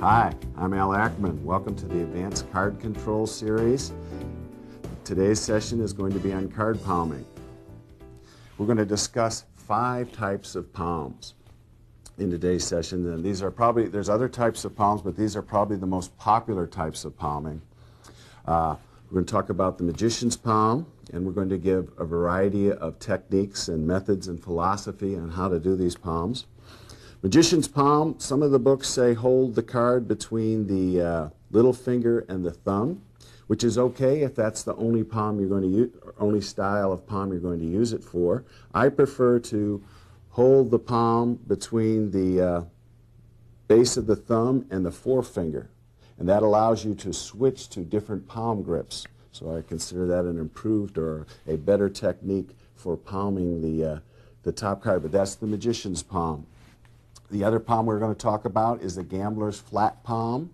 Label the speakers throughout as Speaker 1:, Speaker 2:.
Speaker 1: Hi, I'm Al Ackerman. Welcome to the Advanced Card Control Series. Today's session is going to be on card palming. We're going to discuss 5 types of palms in today's session. And these are probably, there's other types of palms, but these are probably the most popular types of palming. We're going to talk about the magician's palm, and we're going to give a variety of techniques and methods and philosophy on how to do these palms. Magician's palm, some of the books say hold the card between the little finger and the thumb, which is okay if that's the only palm you're going to use, or only style of palm you're going to use it for. I prefer to hold the palm between the base of the thumb and the forefinger, and that allows you to switch to different palm grips. So I consider that an improved or a better technique for palming the top card, but that's the magician's palm. The other palm we're going to talk about is the gambler's flat palm.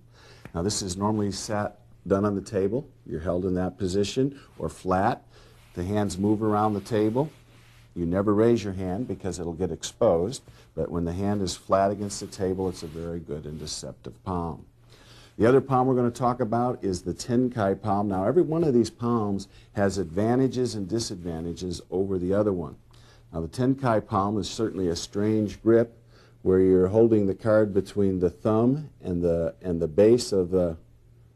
Speaker 1: Now this is normally done on the table. You're held in that position or flat. The hands move around the table. You never raise your hand because it'll get exposed, but when the hand is flat against the table, it's a very good and deceptive palm. The other palm we're going to talk about is the Tenkai palm. Now every one of these palms has advantages and disadvantages over the other one. Now the Tenkai palm is certainly a strange grip where you're holding the card between the thumb and the base of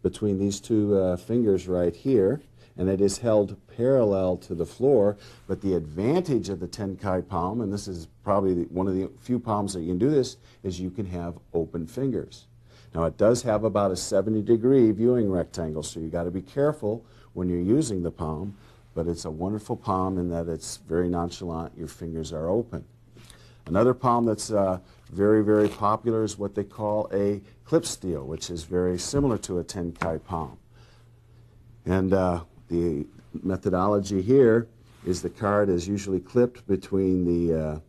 Speaker 1: between these two fingers right here, and it is held parallel to the floor. But the advantage of the Tenkai palm, and this is probably one of the few palms that you can do this, is you can have open fingers. Now it does have about a 70-degree viewing rectangle, so you got to be careful when you're using the palm, but it's a wonderful palm in that it's very nonchalant. Your fingers are open. Another palm that's very, very popular is what they call a clip steel, which is very similar to a Tenkai palm. And the methodology here is the card is usually clipped between the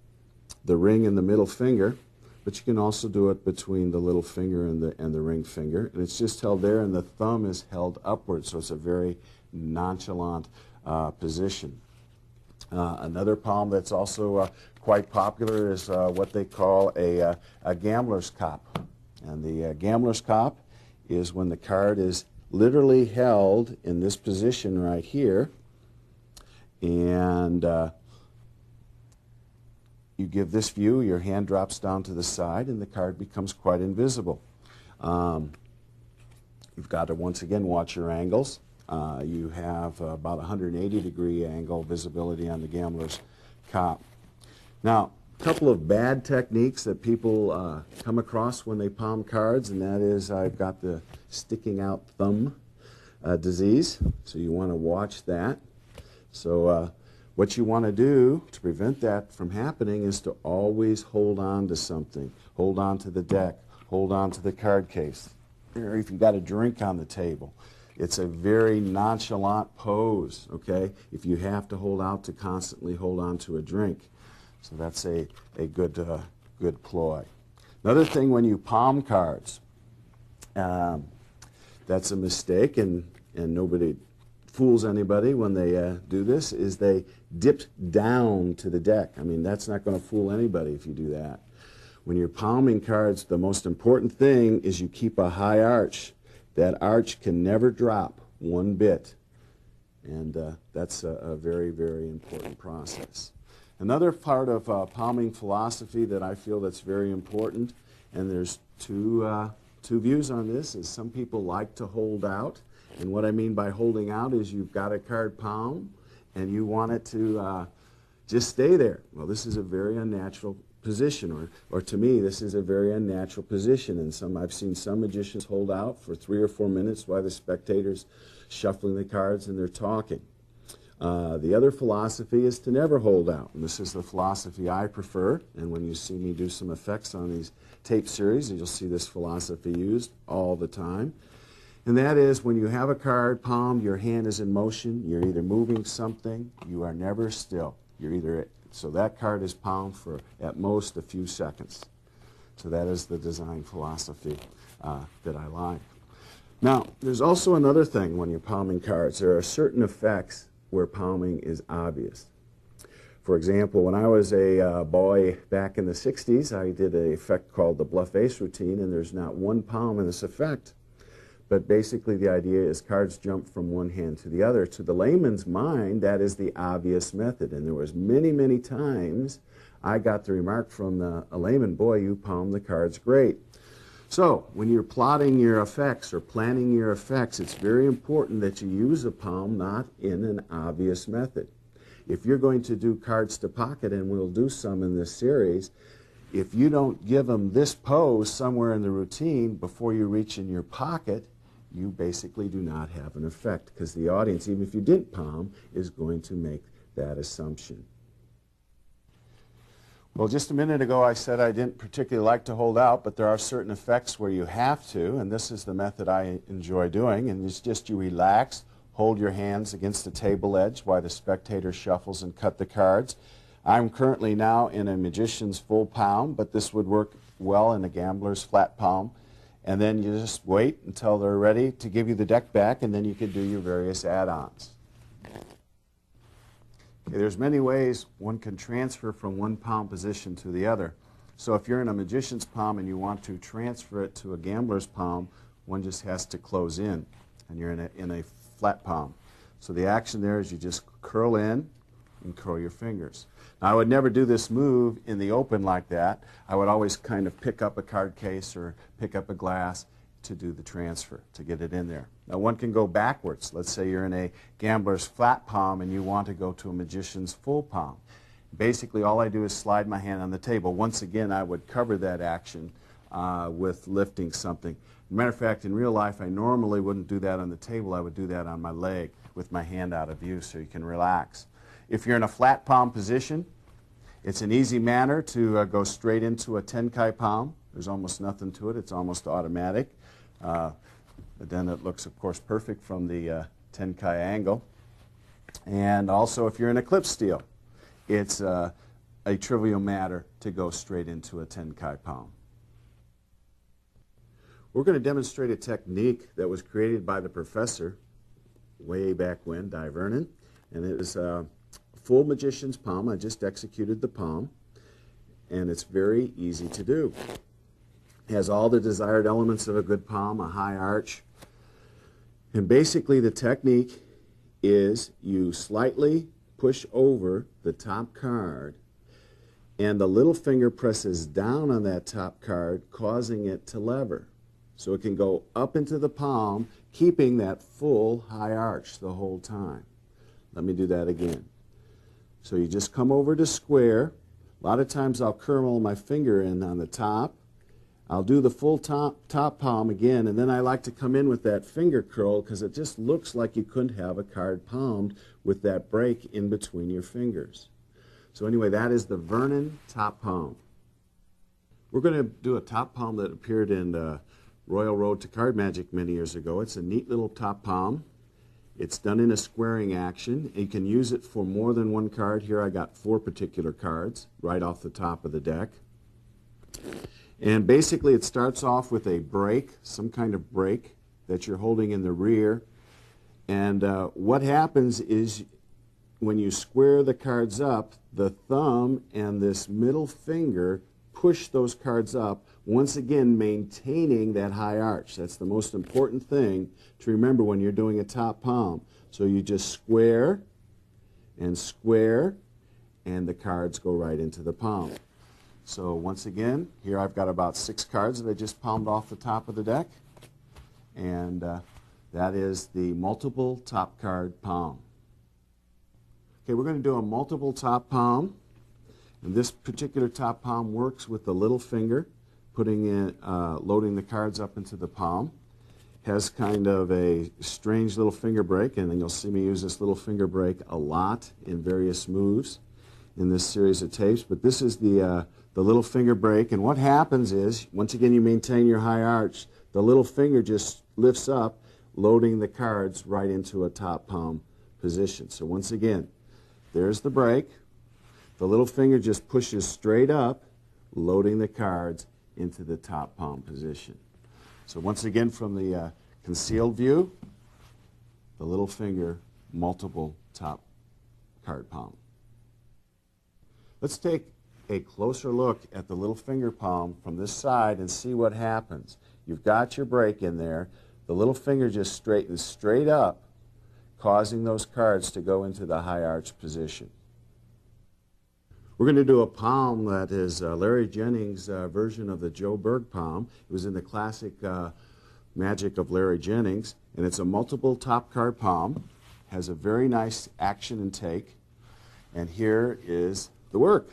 Speaker 1: ring and the middle finger, but you can also do it between the little finger and the ring finger. And it's just held there, and the thumb is held upward, so it's a very nonchalant position. Another palm that's also quite popular is what they call a gambler's cop. And the gambler's cop is when the card is literally held in this position right here, and you give this view, your hand drops down to the side, and the card becomes quite invisible. You've got to, once again, watch your angles. You have about 180-degree angle visibility on the gambler's cop. Now, a couple of bad techniques that people come across when they palm cards, and that is I've got the sticking out thumb disease, so you want to watch that. So what you want to do to prevent that from happening is to always hold on to something. Hold on to the deck, hold on to the card case, or if you've got a drink on the table. It's a very nonchalant pose, okay, if you have to hold out to constantly hold on to a drink. So that's a good ploy. Another thing when you palm cards, that's a mistake, and nobody fools anybody when they do this, is they dip down to the deck. I mean, that's not going to fool anybody if you do that. When you're palming cards, the most important thing is you keep a high arch. That arch can never drop one bit, and that's a very, very important process. Another part of palming philosophy that I feel that's very important, and there's two views on this, is some people like to hold out, and what I mean by holding out is you've got a card palm and you want it to just stay there. Well, this is a very unnatural position, or to me, this is a very unnatural position. And I've seen some magicians hold out for 3 or 4 minutes while the spectators shuffling the cards and they're talking. The other philosophy is to never hold out, and this is the philosophy I prefer. And when you see me do some effects on these tape series, you'll see this philosophy used all the time. And that is, when you have a card palmed, your hand is in motion. You're either moving something. You are never still. So that card is palmed for at most a few seconds. So that is the design philosophy that I like. Now, there's also another thing when you're palming cards. There are certain effects where palming is obvious. For example, when I was a boy back in the 60s, I did an effect called the bluff ace routine, and there's not one palm in this effect. But basically the idea is cards jump from one hand to the other. To the layman's mind, that is the obvious method. And there was many, many times I got the remark from a layman, boy, you palm the cards great. So when you're plotting your effects or planning your effects, it's very important that you use a palm not in an obvious method. If you're going to do cards to pocket, and we'll do some in this series, if you don't give them this pose somewhere in the routine before you reach in your pocket, you basically do not have an effect, because the audience, even if you didn't palm, is going to make that assumption. Well, just a minute ago I said I didn't particularly like to hold out, but there are certain effects where you have to, and this is the method I enjoy doing, and it's just you relax, hold your hands against the table edge while the spectator shuffles and cut the cards. I'm currently now in a magician's full palm, but this would work well in a gambler's flat palm. And then you just wait until they're ready to give you the deck back, and then you can do your various add-ons. Okay, there's many ways one can transfer from one palm position to the other. So if you're in a magician's palm and you want to transfer it to a gambler's palm, one just has to close in, and you're in a flat palm. So the action there is you just curl in and curl your fingers. Now, I would never do this move in the open like that. I would always kind of pick up a card case or pick up a glass to do the transfer, to get it in there. Now, one can go backwards. Let's say you're in a gambler's flat palm and you want to go to a magician's full palm. Basically, all I do is slide my hand on the table. Once again, I would cover that action with lifting something. As a matter of fact, in real life, I normally wouldn't do that on the table. I would do that on my leg with my hand out of view so you can relax. If you're in a flat palm position, it's an easy manner to go straight into a Tenkai palm. There's almost nothing to it. It's almost automatic. But then it looks, of course, perfect from the Tenkai angle. And also, if you're in a clip steel, it's a trivial matter to go straight into a Tenkai palm. We're going to demonstrate a technique that was created by the professor way back when, Di Vernon, and it is full magician's palm. I just executed the palm, and it's very easy to do. It has all the desired elements of a good palm, a high arch, and basically the technique is you slightly push over the top card, and the little finger presses down on that top card, causing it to lever. So it can go up into the palm, keeping that full high arch the whole time. Let me do that again. So you just come over to square. A lot of times I'll curl my finger in on the top. I'll do the full top palm again, and then I like to come in with that finger curl because it just looks like you couldn't have a card palmed with that break in between your fingers. So anyway, that is the Vernon top palm. We're going to do a top palm that appeared in Royal Road to Card Magic many years ago. It's a neat little top palm. It's done in a squaring action. You can use it for more than one card. Here I got 4 particular cards right off the top of the deck. And basically it starts off with a break, some kind of break that you're holding in the rear. And what happens is when you square the cards up, the thumb and this middle finger push those cards up, once again maintaining that high arch. That's the most important thing to remember when you're doing a top palm. So you just square, and the cards go right into the palm. So once again, here I've got about 6 cards that I just palmed off the top of the deck, and that is the multiple top card palm. Okay, we're going to do a multiple top palm, and this particular top palm works with the little finger, putting in, loading the cards up into the palm. Has kind of a strange little finger break, and then you'll see me use this little finger break a lot in various moves in this series of tapes. But this is the little finger break, and what happens is, once again, you maintain your high arch. The little finger just lifts up, loading the cards right into a top palm position. So once again, there's the break. The little finger just pushes straight up, loading the cards into the top palm position. So once again, from the concealed view, the little finger, multiple top card palm. Let's take a closer look at the little finger palm from this side and see what happens. You've got your break in there. The little finger just straightens straight up, causing those cards to go into the high arch position. We're going to do a palm that is Larry Jennings' version of the Joe Berg palm. It was in the classic Magic of Larry Jennings, and it's a multiple top card palm. Has a very nice action and take. And here is the work.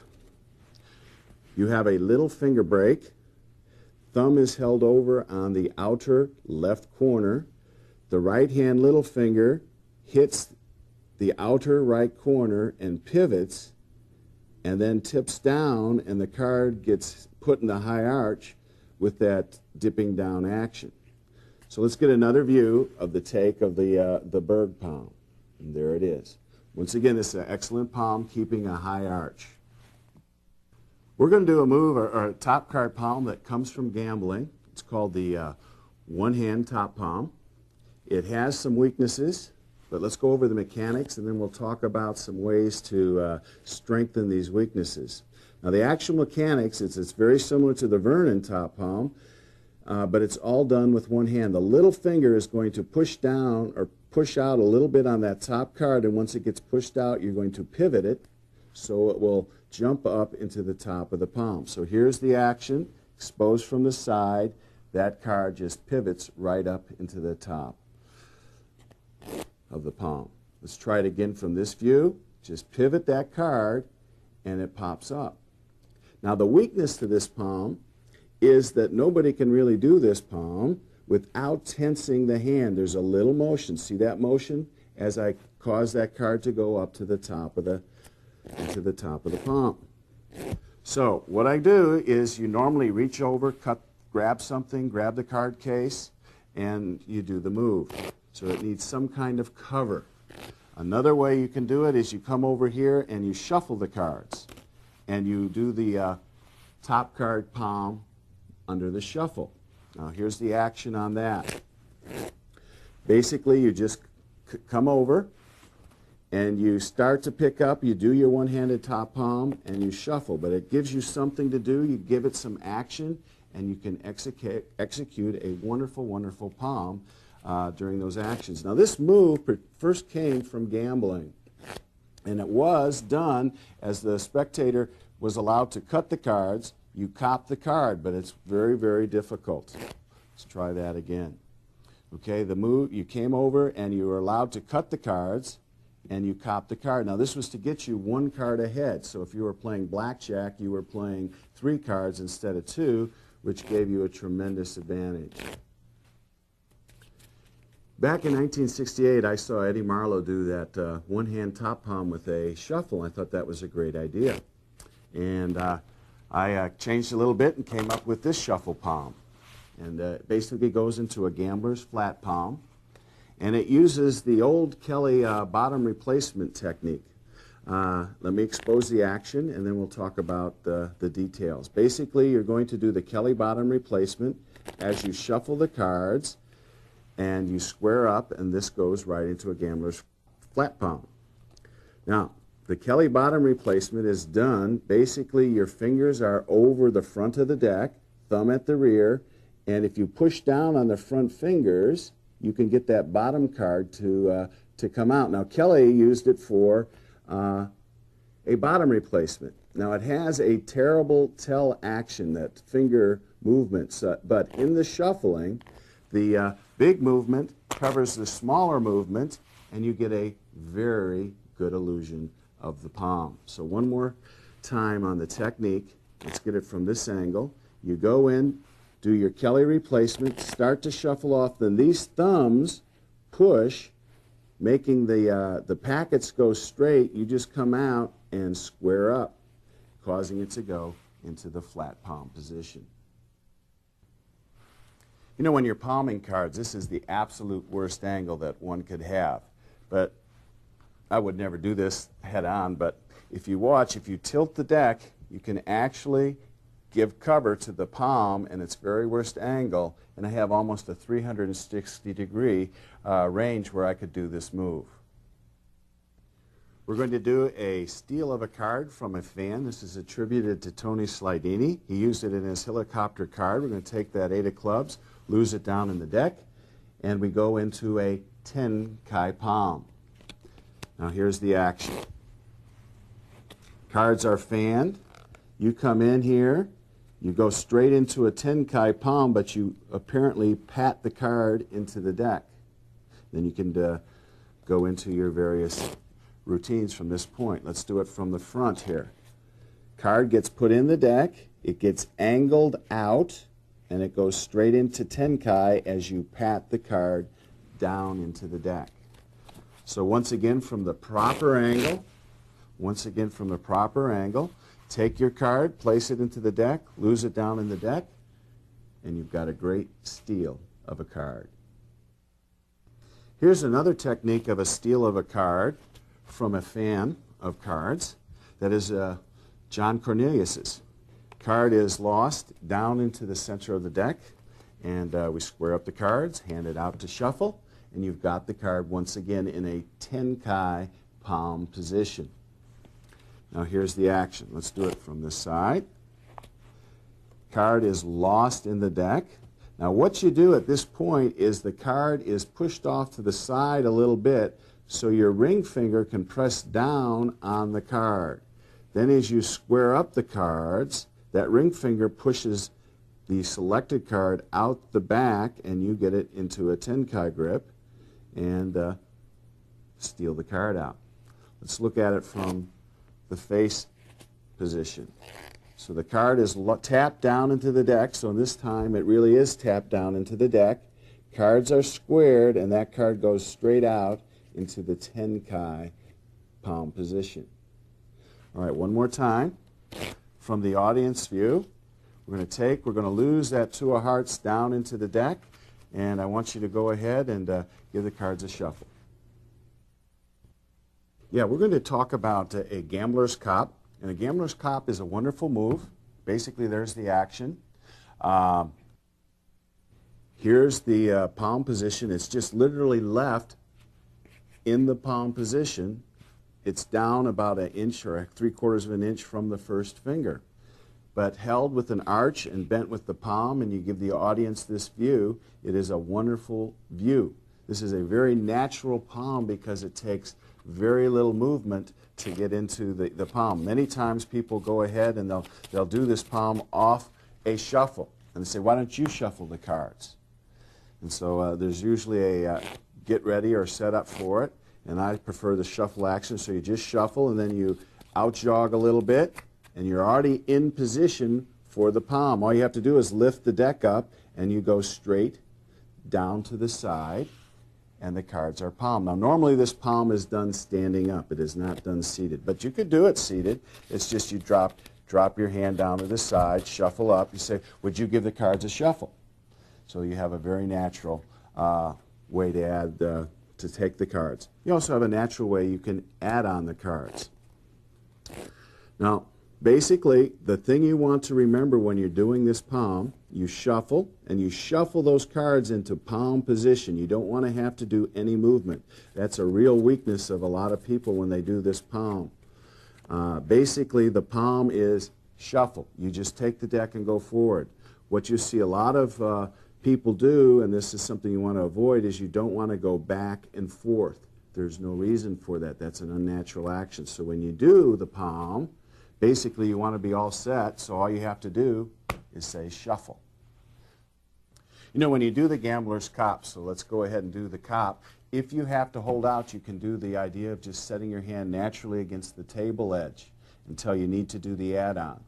Speaker 1: You have a little finger break. Thumb is held over on the outer left corner. The right hand little finger hits the outer right corner and pivots, and then tips down, and the card gets put in the high arch with that dipping down action. So let's get another view of the take of the Berg palm. And there it is. Once again, this is an excellent palm, keeping a high arch. We're going to do a move, or a top card palm that comes from gambling. It's called the one-hand top palm. It has some weaknesses, but let's go over the mechanics, and then we'll talk about some ways to strengthen these weaknesses. Now, the actual mechanics, it's very similar to the Vernon top palm, but it's all done with one hand. The little finger is going to push down or push out a little bit on that top card, and once it gets pushed out, you're going to pivot it so it will jump up into the top of the palm. So here's the action, exposed from the side. That card just pivots right up into the top of the palm. Let's try it again from this view. Just pivot that card, and it pops up. Now, the weakness to this palm is that nobody can really do this palm without tensing the hand. There's a little motion. See that motion as I cause that card to go up to the top of the palm. So what I do is you normally reach over, grab something, grab the card case, and you do the move. So it needs some kind of cover. Another way you can do it is you come over here and you shuffle the cards, and you do the top card palm under the shuffle. Now here's the action on that. Basically, you just come over and you start to pick up, you do your one-handed top palm, and you shuffle. But it gives you something to do. You give it some action, and you can execute a wonderful, wonderful palm during those actions. Now, this move first came from gambling, and it was done as the spectator was allowed to cut the cards. You cop the card, but it's very, very difficult. Let's try that again. Okay, the move, you came over, and you were allowed to cut the cards, and you cop the card. Now, this was to get you one card ahead. So if you were playing blackjack, you were playing 3 cards instead of 2, which gave you a tremendous advantage. Back in 1968, I saw Eddie Marlowe do that one-hand top palm with a shuffle. I thought that was a great idea. And I changed a little bit and came up with this shuffle palm. And it basically goes into a gambler's flat palm. And it uses the old Kelly bottom replacement technique. Let me expose the action, and then we'll talk about the details. Basically, you're going to do the Kelly bottom replacement as you shuffle the cards, and you square up, and this goes right into a gambler's flat palm. Now, the Kelly bottom replacement is done. Basically, your fingers are over the front of the deck, thumb at the rear, and if you push down on the front fingers, you can get that bottom card to come out. Now, Kelly used it for a bottom replacement. Now, it has a terrible tell action, that finger movements, but in the shuffling, the big movement covers the smaller movement, and you get a very good illusion of the palm. So one more time on the technique. Let's get it from this angle. You go in, do your Kelly replacement, start to shuffle off, then these thumbs push, making the packets go straight. You just come out and square up, causing it to go into the flat palm position. You know, when you're palming cards, this is the absolute worst angle that one could have. But I would never do this head on, but if you watch, if you tilt the deck, you can actually give cover to the palm in its very worst angle, and I have almost a 360-degree range where I could do this move. We're going to do a steal of a card from a fan. This is attributed to Tony Slidini. He used it in his helicopter card. We're going to take that 8 of clubs, lose it down in the deck, and we go into a 10 Kai palm. Now here's the action. Cards are fanned. You come in here. You go straight into a 10 Kai palm, but you apparently pat the card into the deck. Then you can go into your various routines from this point. Let's do it from the front here. Card gets put in the deck, it gets angled out, and it goes straight into 10 Kai as you pat the card down into the deck. So once again from the proper angle, take your card, place it into the deck, lose it down in the deck, and you've got a great steal of a card. Here's another technique of a steal of a card from a fan of cards. That is John Cornelius's. Card is lost down into the center of the deck, and we square up the cards, hand it out to shuffle, and you've got the card once again in a 10 Kai palm position. Now here's the action. Let's do it from this side. Card is lost in the deck. Now what you do at this point is the card is pushed off to the side a little bit so your ring finger can press down on the card. Then as you square up the cards, that ring finger pushes the selected card out the back and you get it into a 10 Kai grip and steal the card out. Let's look at it from the face position. So the card is tapped down into the deck, so this time it really is tapped down into the deck. Cards are squared and that card goes straight out into the 10 Kai palm position. All right, one more time. From the audience view, we're going to lose that 2 of hearts down into the deck, and I want you to go ahead and give the cards a shuffle. Yeah, we're going to talk about a gambler's cop, and a gambler's cop is a wonderful move. Basically, there's the action. Here's the palm position. It's just literally left in the palm position. It's down about an inch or 3/4 of an inch from the first finger, but held with an arch and bent with the palm, and you give the audience this view. It is a wonderful view. This is a very natural palm because it takes very little movement to get into the palm. Many times people go ahead and they'll do this palm off a shuffle, and they say, why don't you shuffle the cards? And so there's usually a get ready or set up for it, and I prefer the shuffle action. So you just shuffle and then you out jog a little bit and you're already in position for the palm. All you have to do is lift the deck up and you go straight down to the side and the cards are palm. Now normally this palm is done standing up. It is not done seated, but you could do it seated. It's just you drop your hand down to the side, shuffle up. You say, would you give the cards a shuffle? So you have a very natural way to add to take the cards. You also have a natural way you can add on the cards. Now, basically, the thing you want to remember when you're doing this palm, you shuffle, and you shuffle those cards into palm position. You don't want to have to do any movement. That's a real weakness of a lot of people when they do this palm. Basically, the palm is shuffle. You just take the deck and go forward. What you see a lot of people do, and this is something you want to avoid, is you don't want to go back and forth. There's no reason for that. That's an unnatural action. So when you do the palm, basically you want to be all set, so all you have to do is say shuffle. You know, when you do the gambler's cop, so let's go ahead and do the cop, if you have to hold out, you can do the idea of just setting your hand naturally against the table edge until you need to do the add-on.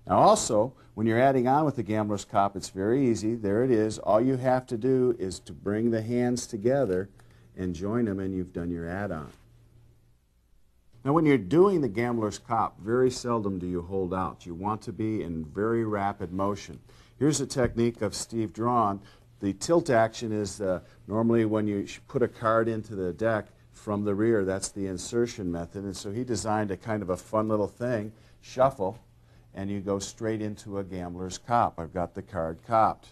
Speaker 1: Now also, when you're adding on with the gambler's cop, it's very easy. There it is. All you have to do is to bring the hands together and join them, and you've done your add-on. Now when you're doing the gambler's cop, very seldom do you hold out. You want to be in very rapid motion. Here's a technique of Steve Drawn. The tilt action is normally when you put a card into the deck from the rear. That's the insertion method. And so he designed a kind of a fun little thing, shuffle, and you go straight into a gambler's cop. I've got the card copped.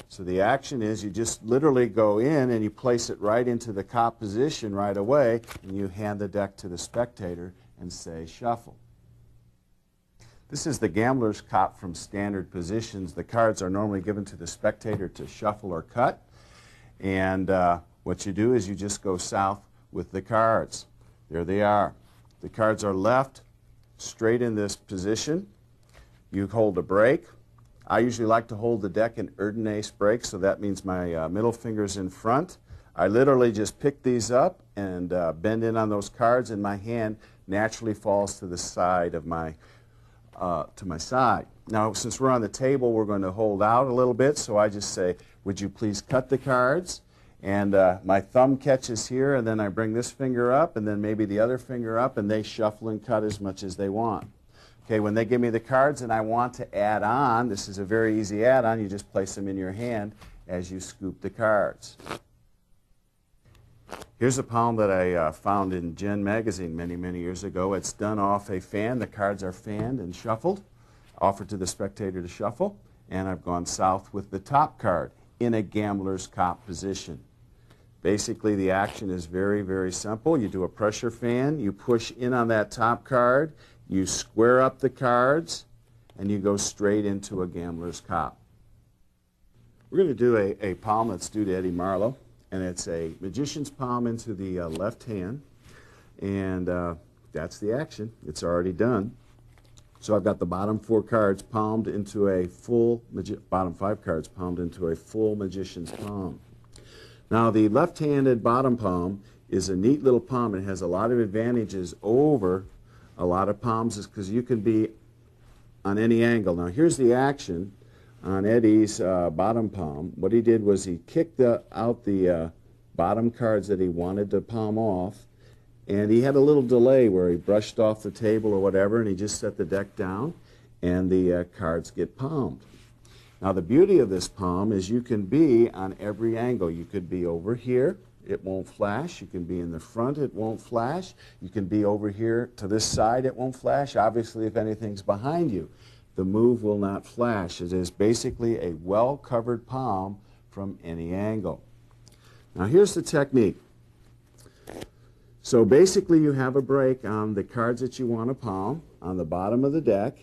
Speaker 1: So the action is you just literally go in and you place it right into the cop position right away, and you hand the deck to the spectator and say shuffle. This is the gambler's cop from standard positions. The cards are normally given to the spectator to shuffle or cut. And what you do is you just go south with the cards. There they are. The cards are left straight in this position. You hold a break. I usually like to hold the deck in Erdnase break, so that means my middle finger's in front. I literally just pick these up and bend in on those cards, and my hand naturally falls to the side of my side. Now, since we're on the table, we're going to hold out a little bit, so I just say, would you please cut the cards? And my thumb catches here, and then I bring this finger up, and then maybe the other finger up, and they shuffle and cut as much as they want. Okay, when they give me the cards and I want to add on, this is a very easy add-on. You just place them in your hand as you scoop the cards. Here's a palm that I found in Gen magazine many, many years ago. It's done off a fan. The cards are fanned and shuffled, offered to the spectator to shuffle, and I've gone south with the top card in a gambler's cop position. Basically, the action is very, very simple. You do a pressure fan, you push in on that top card, you square up the cards, and you go straight into a gambler's cop. We're going to do a palm that's due to Eddie Marlowe, and it's a magician's palm into the left hand, and that's the action. It's already done. So I've got the bottom 4 cards palmed into a full, bottom 5 cards palmed into a full magician's palm. Now the left-handed bottom palm is a neat little palm. It has a lot of advantages over a lot of palms because you can be on any angle. Now here's the action on Eddie's bottom palm. What he did was he kicked out the bottom cards that he wanted to palm off, and he had a little delay where he brushed off the table or whatever, and he just set the deck down, and the cards get palmed. Now the beauty of this palm is you can be on every angle. You could be over here, it won't flash. You can be in the front, it won't flash. You can be over here to this side, it won't flash. Obviously, if anything's behind you, the move will not flash. It is basically a well-covered palm from any angle. Now here's the technique. So basically you have a break on the cards that you want to palm on the bottom of the deck.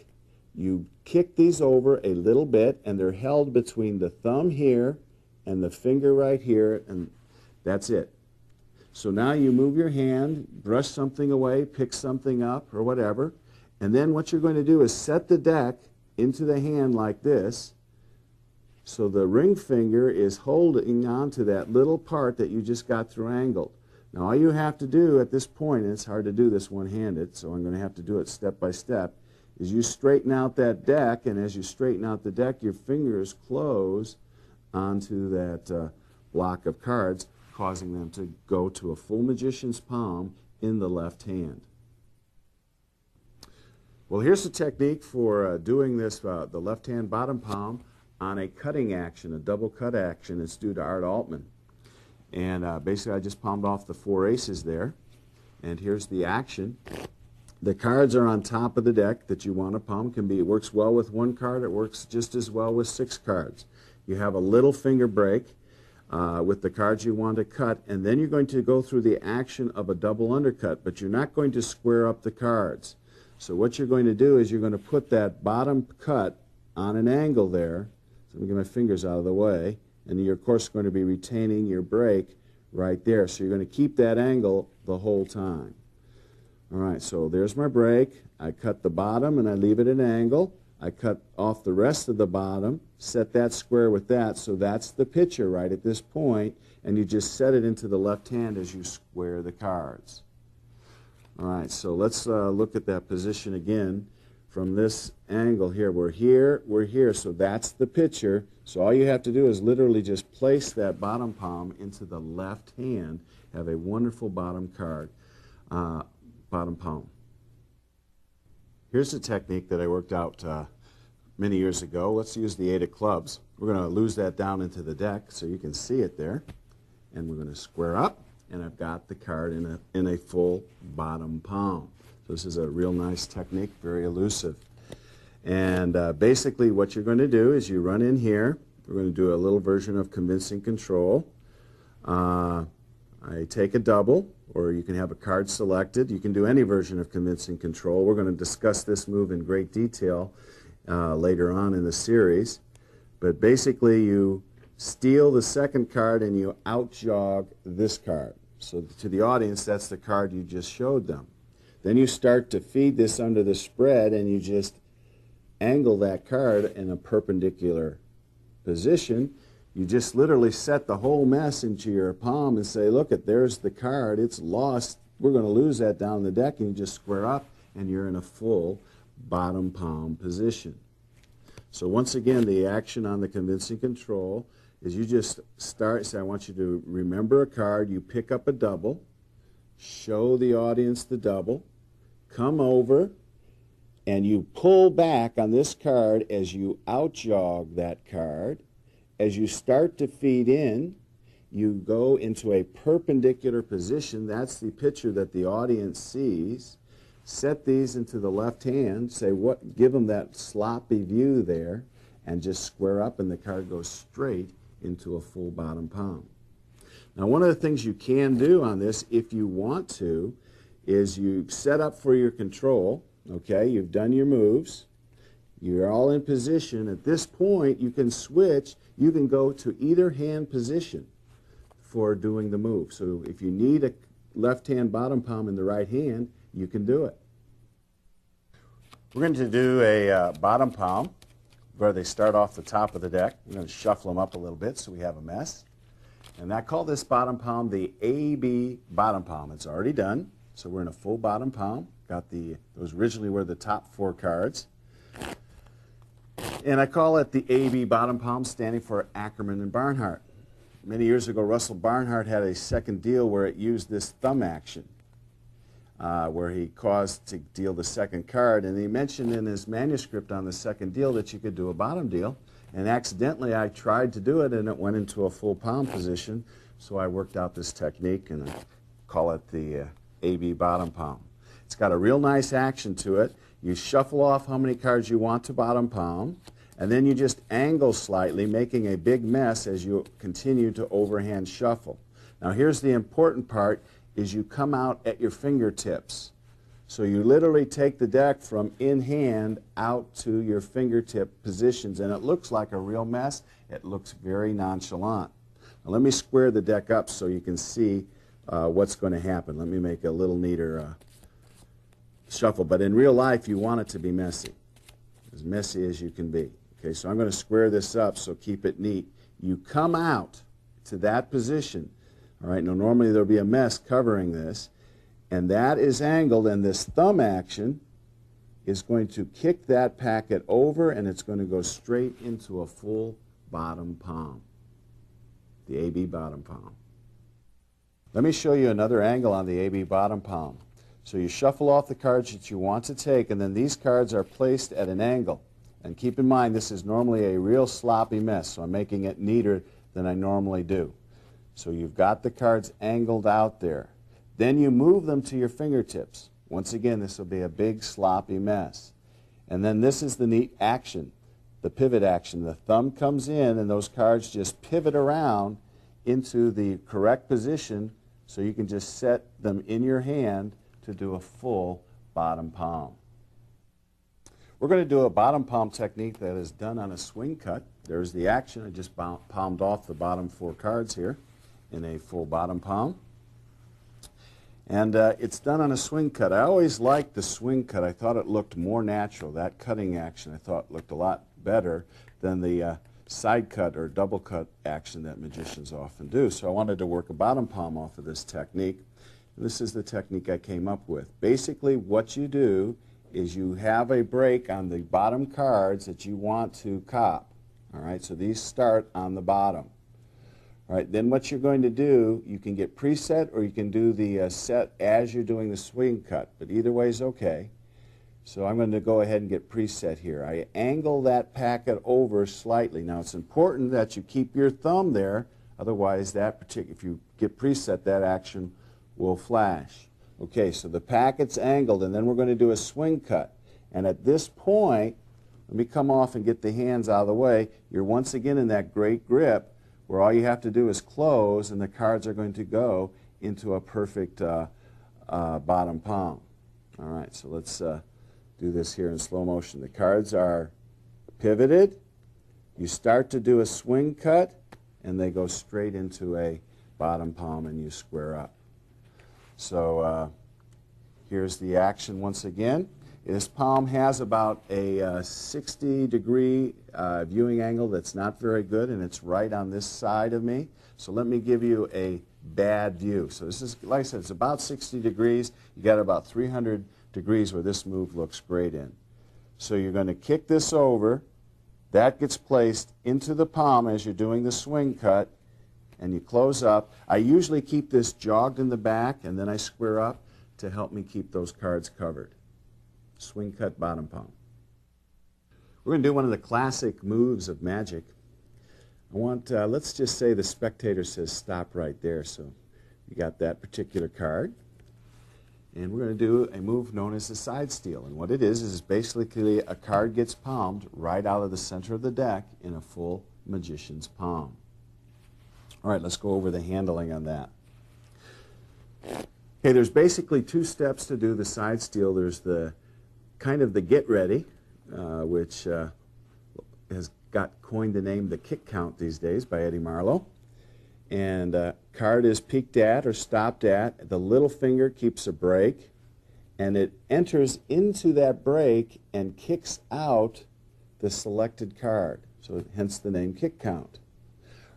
Speaker 1: You kick these over a little bit, and they're held between the thumb here and the finger right here, and that's it. So now you move your hand, brush something away, pick something up or whatever, and then what you're going to do is set the deck into the hand like this, so the ring finger is holding on to that little part that you just got through angled. Now all you have to do at this point, and it's hard to do this one-handed, so I'm going to have to do it step by step, is you straighten out that deck, and as you straighten out the deck, your fingers close onto that block of cards, causing them to go to a full magician's palm in the left hand. Well, here's the technique for doing this, the left-hand bottom palm on a cutting action, a double cut action. It's due to Art Altman. And basically I just palmed off the 4 aces there, and here's the action. The cards are on top of the deck that you want to palm. It works well with 1 card. It works just as well with 6 cards. You have a little finger break with the cards you want to cut, and then you're going to go through the action of a double undercut, but you're not going to square up the cards. So what you're going to do is you're going to put that bottom cut on an angle there. So let me get my fingers out of the way, and you're of course going to be retaining your break right there. So you're going to keep that angle the whole time. All right, so there's my break. I cut the bottom and I leave it at an angle. I cut off the rest of the bottom, set that square with that, so that's the picture right at this point, and you just set it into the left hand as you square the cards. All right, so let's look at that position again from this angle here. We're here, so that's the picture. So all you have to do is literally just place that bottom palm into the left hand, have a wonderful bottom card. Bottom palm. Here's a technique that I worked out many years ago. Let's use the 8 of clubs. We're going to lose that down into the deck so you can see it there. And we're going to square up, and I've got the card in a full bottom palm. So this is a real nice technique, very elusive. And basically what you're going to do is you run in here, We're going to do a little version of convincing control. I take a double, or you can have a card selected. You can do any version of convincing control. We're going to discuss this move in great detail later on in the series. But basically, you steal the second card and you outjog this card. So to the audience, that's the card you just showed them. Then you start to feed this under the spread, and you just angle that card in a perpendicular position. You just literally set the whole mess into your palm and say, look, there's the card, it's lost, we're going to lose that down the deck, and you just square up and you're in a full bottom palm position. So once again, the action on the convincing control is you just say, I want you to remember a card, you pick up a double, show the audience the double, come over, and you pull back on this card as you outjog that card. As you start to feed in, you go into a perpendicular position. That's the picture that the audience sees. Set these into the left hand. Say what? Give them that sloppy view there, and just square up, and the card goes straight into a full bottom palm. Now, one of the things you can do on this, if you want to, is you set up for your control. Okay, you've done your moves. You're all in position. At this point, you can switch. You can go to either hand position for doing the move. So if you need a left hand bottom palm in the right hand, you can do it. We're going to do a bottom palm where they start off the top of the deck. We're going to shuffle them up a little bit so we have a mess. And I call this bottom palm the AB bottom palm. It's already done. So we're in a full bottom palm. Got those originally were the top 4 cards. And I call it the AB bottom palm, standing for Ackerman and Barnhart. Many years ago, Russell Barnhart had a second deal where it used this thumb action, where he caused to deal the second card. And he mentioned in his manuscript on the second deal that you could do a bottom deal. And accidentally, I tried to do it, and it went into a full palm position. So I worked out this technique, and I call it the AB bottom palm. It's got a real nice action to it. You shuffle off how many cards you want to bottom palm, and then you just angle slightly, making a big mess as you continue to overhand shuffle. Now here's the important part, is you come out at your fingertips. So you literally take the deck from in hand out to your fingertip positions, and it looks like a real mess. It looks very nonchalant. Now let me square the deck up so you can see what's going to happen. Let me make a little neater shuffle. But in real life, you want it to be messy as you can be. Okay, so I'm going to square this up, so keep it neat. You come out to that position. All right, now normally there'll be a mess covering this, and that is angled, and this thumb action is going to kick that packet over, and it's going to go straight into a full bottom palm, the AB bottom palm. Let me show you another angle on the AB bottom palm. So you shuffle off the cards that you want to take, and then these cards are placed at an angle. And keep in mind, this is normally a real sloppy mess, so I'm making it neater than I normally do. So you've got the cards angled out there. Then you move them to your fingertips. Once again, this will be a big sloppy mess. And then this is the neat action, the pivot action. The thumb comes in, and those cards just pivot around into the correct position, so you can just set them in your hand to do a full bottom palm. We're going to do a bottom palm technique that is done on a swing cut. There's the action. I just palmed off the bottom 4 cards here in a full bottom palm. And it's done on a swing cut. I always liked the swing cut. I thought it looked more natural. That cutting action I thought looked a lot better than the side cut or double cut action that magicians often do. So I wanted to work a bottom palm off of this technique. This is the technique I came up with. Basically, what you do is you have a break on the bottom cards that you want to cop. All right, so these start on the bottom. All right, then what you're going to do, you can get preset or you can do the set as you're doing the swing cut, but either way is okay. So I'm going to go ahead and get preset here. I angle that packet over slightly. Now it's important that you keep your thumb there, otherwise if you get preset, that action will flash. Okay, so the packet's angled, and then we're going to do a swing cut. And at this point, Let me come off and get the hands out of the way. You're once again in that great grip where all you have to do is close and the cards are going to go into a perfect bottom palm. All right, so let's do this here in slow motion. The cards are pivoted. You start to do a swing cut, and they go straight into a bottom palm, and you square up. So here's the action once again. This palm has about a 60-degree viewing angle that's not very good, and it's right on this side of me. So let me give you a bad view. So this is, like I said, it's about 60 degrees. You got about 300 degrees where this move looks great in. So you're going to kick this over. That gets placed into the palm as you're doing the swing cut, and you close up. I usually keep this jogged in the back, and then I square up to help me keep those cards covered. Swing cut, bottom palm. We're going to do one of the classic moves of magic. I want, let's just say the spectator says stop right there. So you got that particular card. And we're going to do a move known as the side steal. And what it is basically a card gets palmed right out of the center of the deck in a full magician's palm. All right, let's go over the handling on that. Okay, there's basically two steps to do the side steal. There's the kind of the get ready, which has got coined the name the kick count these days by Eddie Marlowe. And card is peeked at or stopped at. The little finger keeps a break, and it enters into that break and kicks out the selected card. So hence the name kick count.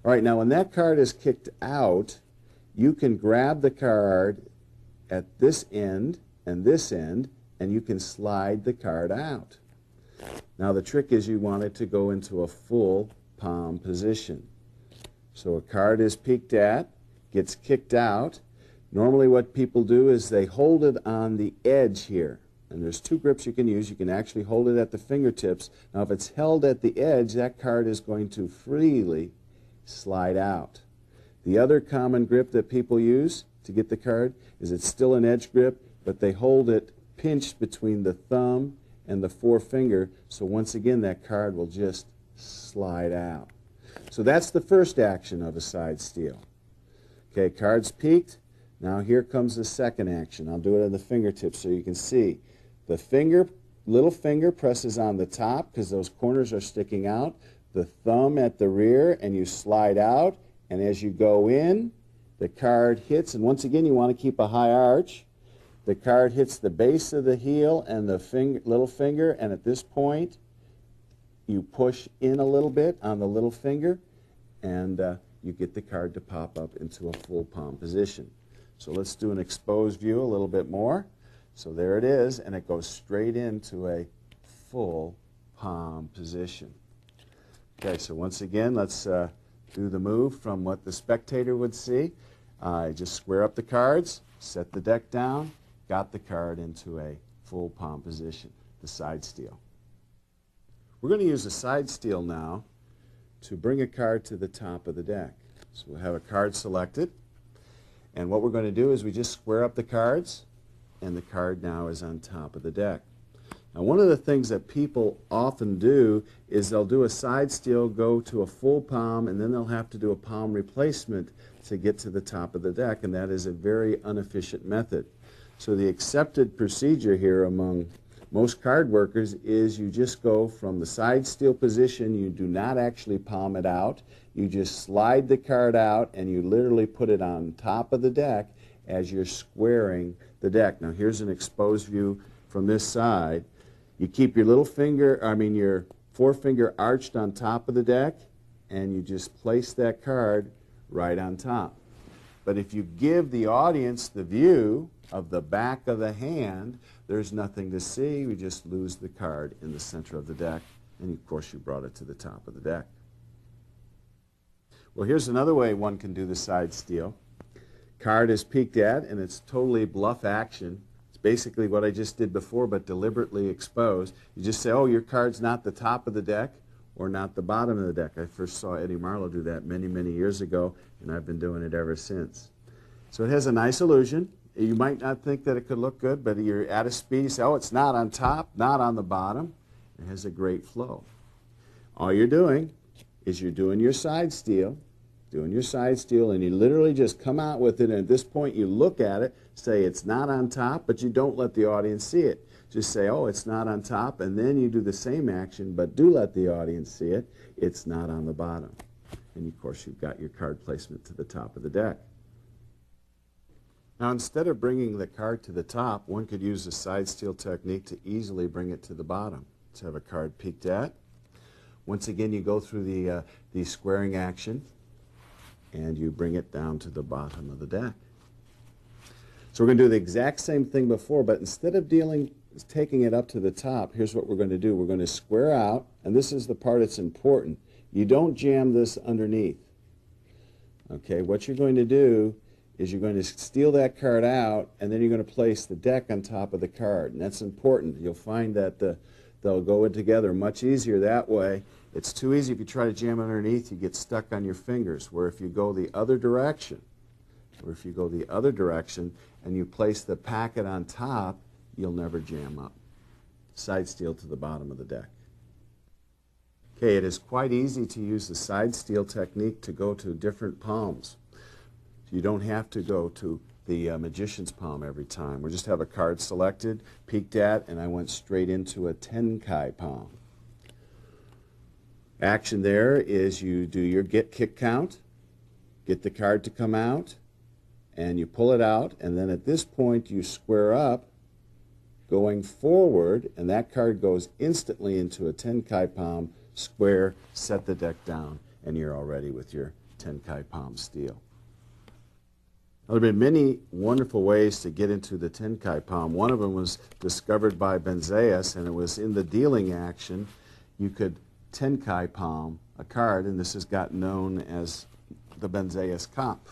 Speaker 1: All right, now when that card is kicked out, you can grab the card at this end, and you can slide the card out. Now the trick is you want it to go into a full palm position. So a card is peeked at, gets kicked out. Normally what people do is they hold it on the edge here. And there's two grips you can use. You can actually hold it at the fingertips. Now if it's held at the edge, that card is going to freely slide out. The other common grip that people use to get the card is it's still an edge grip, but they hold it pinched between the thumb and the forefinger, so once again that card will just slide out. So that's the first action of a side steal. Okay, card's peaked. Now here comes the second action. I'll do it on the fingertips so you can see. The little finger presses on the top because those corners are sticking out. The thumb at the rear, and you slide out, and as you go in, the card hits, and once again you want to keep a high arch. The card hits the base of the heel and the little finger, and at this point, you push in a little bit on the little finger, and you get the card to pop up into a full palm position. So let's do an exposed view a little bit more. So there it is, and it goes straight into a full palm position. Okay, so once again, let's do the move from what the spectator would see. Just square up the cards, set the deck down, got the card into a full palm position, the side steal. We're going to use the side steal now to bring a card to the top of the deck. So we'll have a card selected, and what we're going to do is we just square up the cards, and the card now is on top of the deck. Now one of the things that people often do is they'll do a side steal, go to a full palm, and then they'll have to do a palm replacement to get to the top of the deck, and that is a very inefficient method. So the accepted procedure here among most card workers is you just go from the side steal position. You do not actually palm it out. You just slide the card out, and you literally put it on top of the deck as you're squaring the deck. Now here's an exposed view from this side. You keep your your forefinger arched on top of the deck, and you just place that card right on top. But if you give the audience the view of the back of the hand, there's nothing to see. We just lose the card in the center of the deck, and of course you brought it to the top of the deck. Well, here's another way one can do the side steal. Card is peeked at, and it's totally bluff action. It's basically what I just did before, but deliberately exposed. You just say, oh, your card's not the top of the deck or not the bottom of the deck. I first saw Eddie Marlowe do that many, many years ago, and I've been doing it ever since. So it has a nice illusion. You might not think that it could look good, but you're at a speed, you say, oh, it's not on top, not on the bottom, It has a great flow. All you're doing is you're doing your side steal, and you literally just come out with it, and at this point you look at it, say it's not on top, but you don't let the audience see it. Just say, oh, it's not on top, and then you do the same action, but do let the audience see it. It's not on the bottom. And of course you've got your card placement to the top of the deck. Now instead of bringing the card to the top, one could use the side steal technique to easily bring it to the bottom. Let's have a card peeked at. Once again, you go through the squaring action, and you bring it down to the bottom of the deck. So we're going to do the exact same thing before, but instead of taking it up to the top, here's what we're going to do. We're going to square out, and this is the part that's important. You don't jam this underneath. Okay, what you're going to do is you're going to steal that card out, and then you're going to place the deck on top of the card, and that's important. You'll find that they'll go in together much easier that way. It's too easy if you try to jam it underneath, you get stuck on your fingers, where if you go the other direction, and you place the packet on top, you'll never jam up. Side steal to the bottom of the deck. Okay, it is quite easy to use the side steal technique to go to different palms. You don't have to go to the magician's palm every time. We just have a card selected, peeked at, and I went straight into a Tenkai palm. Action there is you do your get kick count, get the card to come out, and you pull it out, and then at this point you square up going forward, and that card goes instantly into a Tenkai palm, square, set the deck down, and you're all ready with your Tenkai palm steal. There have been many wonderful ways to get into the Tenkai palm. One of them was discovered by Benzeus, and it was in the dealing action. You could Tenkai palm a card, and this has got known as the Benzeus comp.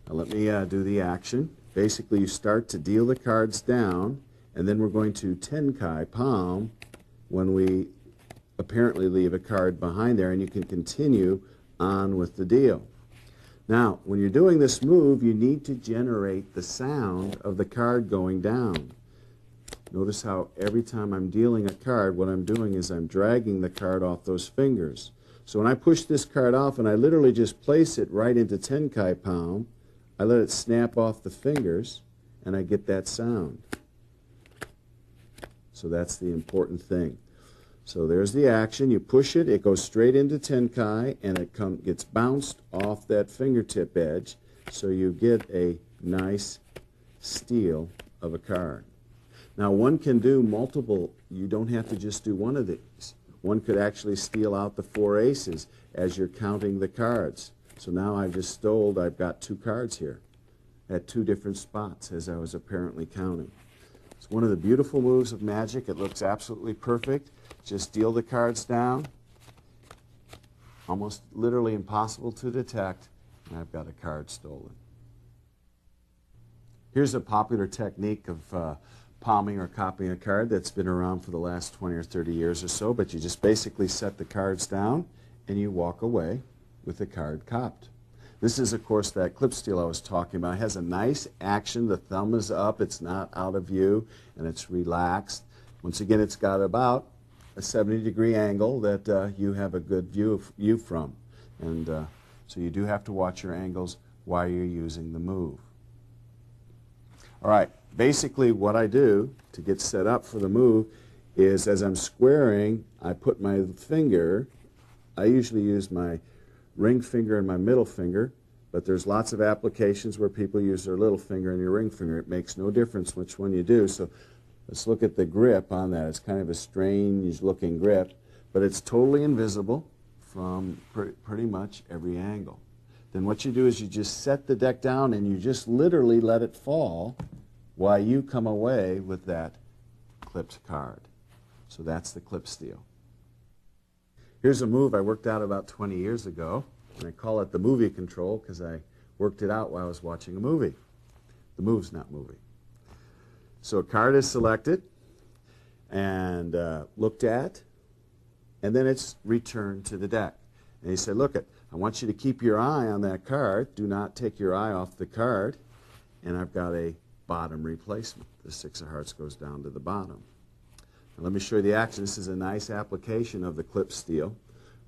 Speaker 1: Now let me do the action. Basically, you start to deal the cards down, and then we're going to Tenkai palm when we apparently leave a card behind there, and you can continue on with the deal. Now, when you're doing this move, you need to generate the sound of the card going down. Notice how every time I'm dealing a card, what I'm doing is I'm dragging the card off those fingers. So when I push this card off and I literally just place it right into Tenkai palm, I let it snap off the fingers and I get that sound. So that's the important thing. So there's the action. You push it, it goes straight into Tenkai, and it gets bounced off that fingertip edge, so you get a nice steal of a card. Now one can do multiple, you don't have to just do one of these. One could actually steal out the 4 aces as you're counting the cards. So now I've got 2 cards here at 2 different spots as I was apparently counting. It's one of the beautiful moves of magic. It looks absolutely perfect. Just deal the cards down. Almost literally impossible to detect, and I've got a card stolen. Here's a popular technique of palming or copying a card that's been around for the last 20 or 30 years or so, but you just basically set the cards down and you walk away with the card copped. This is, of course, that clip steal I was talking about. It has a nice action. The thumb is up. It's not out of view, and it's relaxed. Once again, it's got about a 70-degree angle that you have a good view from. And so you do have to watch your angles while you're using the move. All right, basically what I do to get set up for the move is as I'm squaring, I put my finger, I usually use my ring finger and my middle finger, but there's lots of applications where people use their little finger and your ring finger. It makes no difference which one you do. So let's look at the grip on that. It's kind of a strange looking grip, but it's totally invisible from pretty much every angle. Then what you do is you just set the deck down and you just literally let it fall while you come away with that clipped card. So that's the clip steal. Here's a move I worked out about 20 years ago, and I call it the movie control because I worked it out while I was watching a movie. The move's not moving. So a card is selected and looked at, and then it's returned to the deck. And he said, look, I want you to keep your eye on that card. Do not take your eye off the card. And I've got a bottom replacement. The 6 of hearts goes down to the bottom. Now let me show you the action. This is a nice application of the clip steel.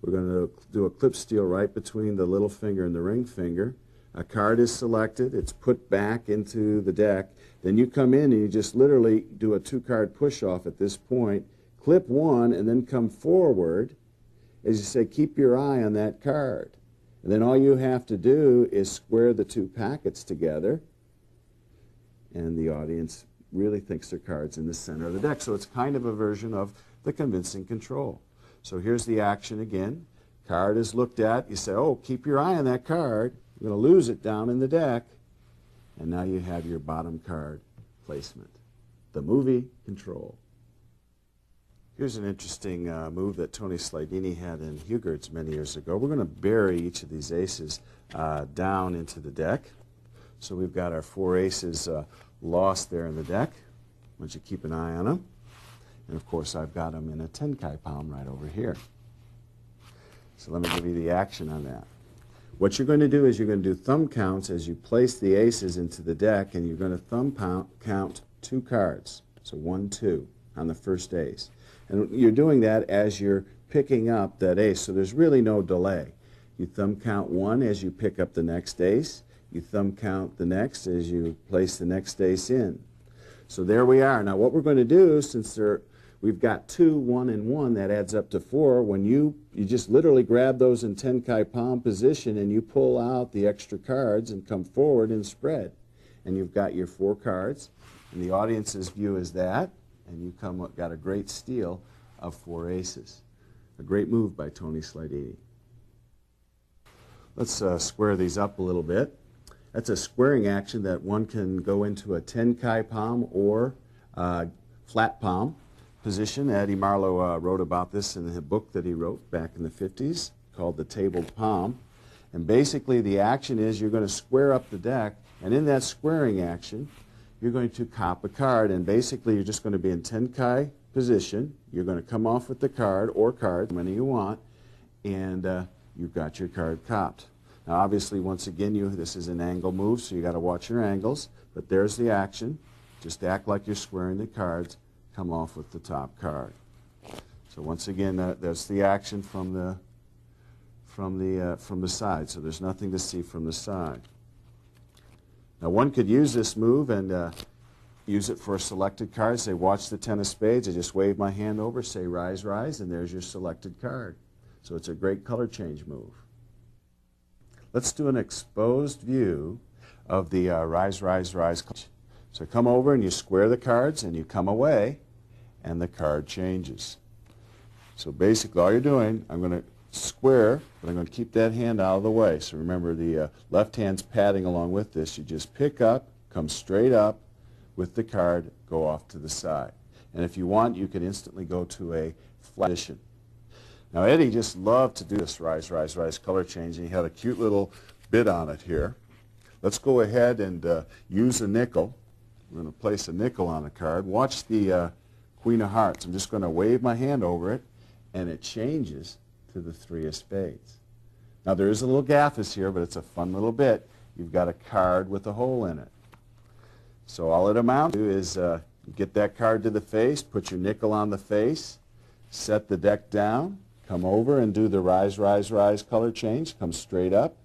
Speaker 1: We're going to do a clip steel right between the little finger and the ring finger. A card is selected. It's put back into the deck. Then you come in and you just literally do a two-card push-off at this point, clip one, and then come forward as you say, keep your eye on that card. And then all you have to do is square the two packets together, and the audience really thinks their card's in the center of the deck. So it's kind of a version of the convincing control. So here's the action again. Card is looked at. You say, oh, keep your eye on that card. You're going to lose it down in the deck. And now you have your bottom card placement. The movie control. Here's an interesting move that Tony Slidini had in Hugert's many years ago. We're going to bury each of these aces down into the deck. So we've got our four aces lost there in the deck. I want you to keep an eye on them. And of course, I've got them in a tenkai palm right over here. So let me give you the action on that. What you're going to do is you're going to do thumb counts as you place the aces into the deck, and you're going to thumb count two cards. So 1, 2 on the first ace. And you're doing that as you're picking up that ace, so there's really no delay. You thumb count one as you pick up the next ace. You thumb count the next as you place the next ace in. So there we are. Now what we're going to do, since we've got 2, 1, and 1, that adds up to 4. When you just literally grab those in tenkai palm position and you pull out the extra cards and come forward and spread. And you've got your 4 cards, and the audience's view is that, and you got a great steal of 4 aces. A great move by Tony Slidini. Let's square these up a little bit. That's a squaring action that one can go into a tenkai palm or flat palm position. Eddie Marlowe wrote about this in the book that he wrote back in the 50s called The Tabled Palm. And basically the action is you're going to square up the deck, and in that squaring action you're going to cop a card, and basically you're just going to be in tenkai position. You're going to come off with the card or cards, how many you want, and you've got your card copped. Now obviously once again this is an angle move, so you got to watch your angles, but there's the action. Just act like you're squaring the cards, come off with the top card. So once again there's the action from the side, so there's nothing to see from the side. Now one could use this move and use it for a selected card. Say, watch the 10 of spades. I just wave my hand over, say rise, rise, and there's your selected card. So it's a great color change move. Let's do an exposed view of the rise, rise, rise. So come over and you square the cards and you come away and the card changes. So basically all you're doing, I'm going to square, but I'm going to keep that hand out of the way. So remember the left hand's padding along with this. You just pick up, come straight up with the card, go off to the side. And if you want, you can instantly go to a flat position. Now Eddie just loved to do this rise, rise, rise color change. He had a cute little bit on it here. Let's go ahead and use a nickel. We're going to place a nickel on a card. Watch the Queen of Hearts. I'm just going to wave my hand over it, and it changes to the 3 of spades. Now there is a little gaffus here, but it's a fun little bit. You've got a card with a hole in it. So all it amounts to is get that card to the face, put your nickel on the face, set the deck down, come over and do the rise, rise, rise color change, come straight up,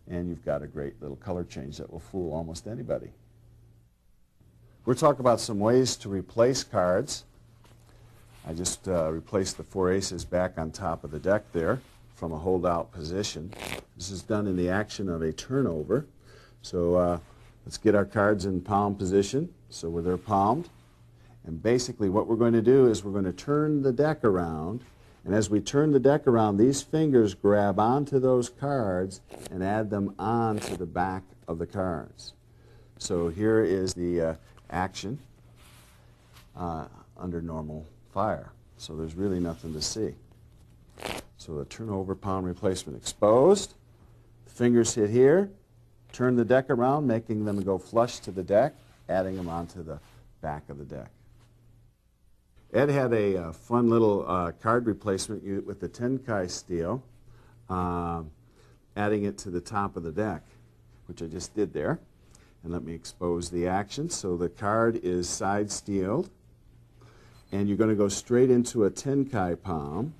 Speaker 1: and you've got a great little color change that will fool almost anybody. We'll talk about some ways to replace cards. I just replaced the 4 aces back on top of the deck there from a holdout position. This is done in the action of a turnover. So let's get our cards in palm position, so where they're palmed. And basically what we're going to do is we're going to turn the deck around, and as we turn the deck around, these fingers grab onto those cards and add them onto the back of the cards. So here is the action under normal fire. So there's really nothing to see. So the turnover palm replacement exposed. Fingers hit here. Turn the deck around, making them go flush to the deck, adding them onto the back of the deck. Ed had a fun little card replacement with the tenkai steel, adding it to the top of the deck, which I just did there. And let me expose the action. So the card is side steeled, and you're going to go straight into a tenkai palm.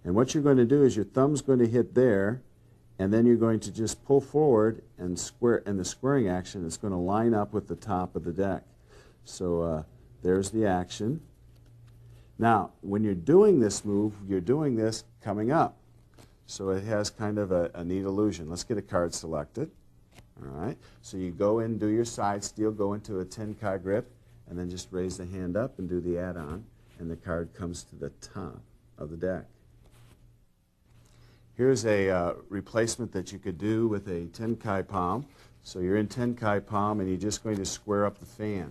Speaker 1: And what you're going to do is your thumb's going to hit there, and then you're going to just pull forward and square, and the squaring action is going to line up with the top of the deck. So there's the action. Now, when you're doing this move, you're doing this coming up. So it has kind of a neat illusion. Let's get a card selected. All right. So you go in, do your side steal, go into a tenkai grip, and then just raise the hand up and do the add-on, and the card comes to the top of the deck. Here's a replacement that you could do with a tenkai palm. So you're in tenkai palm, and you're just going to square up the fan.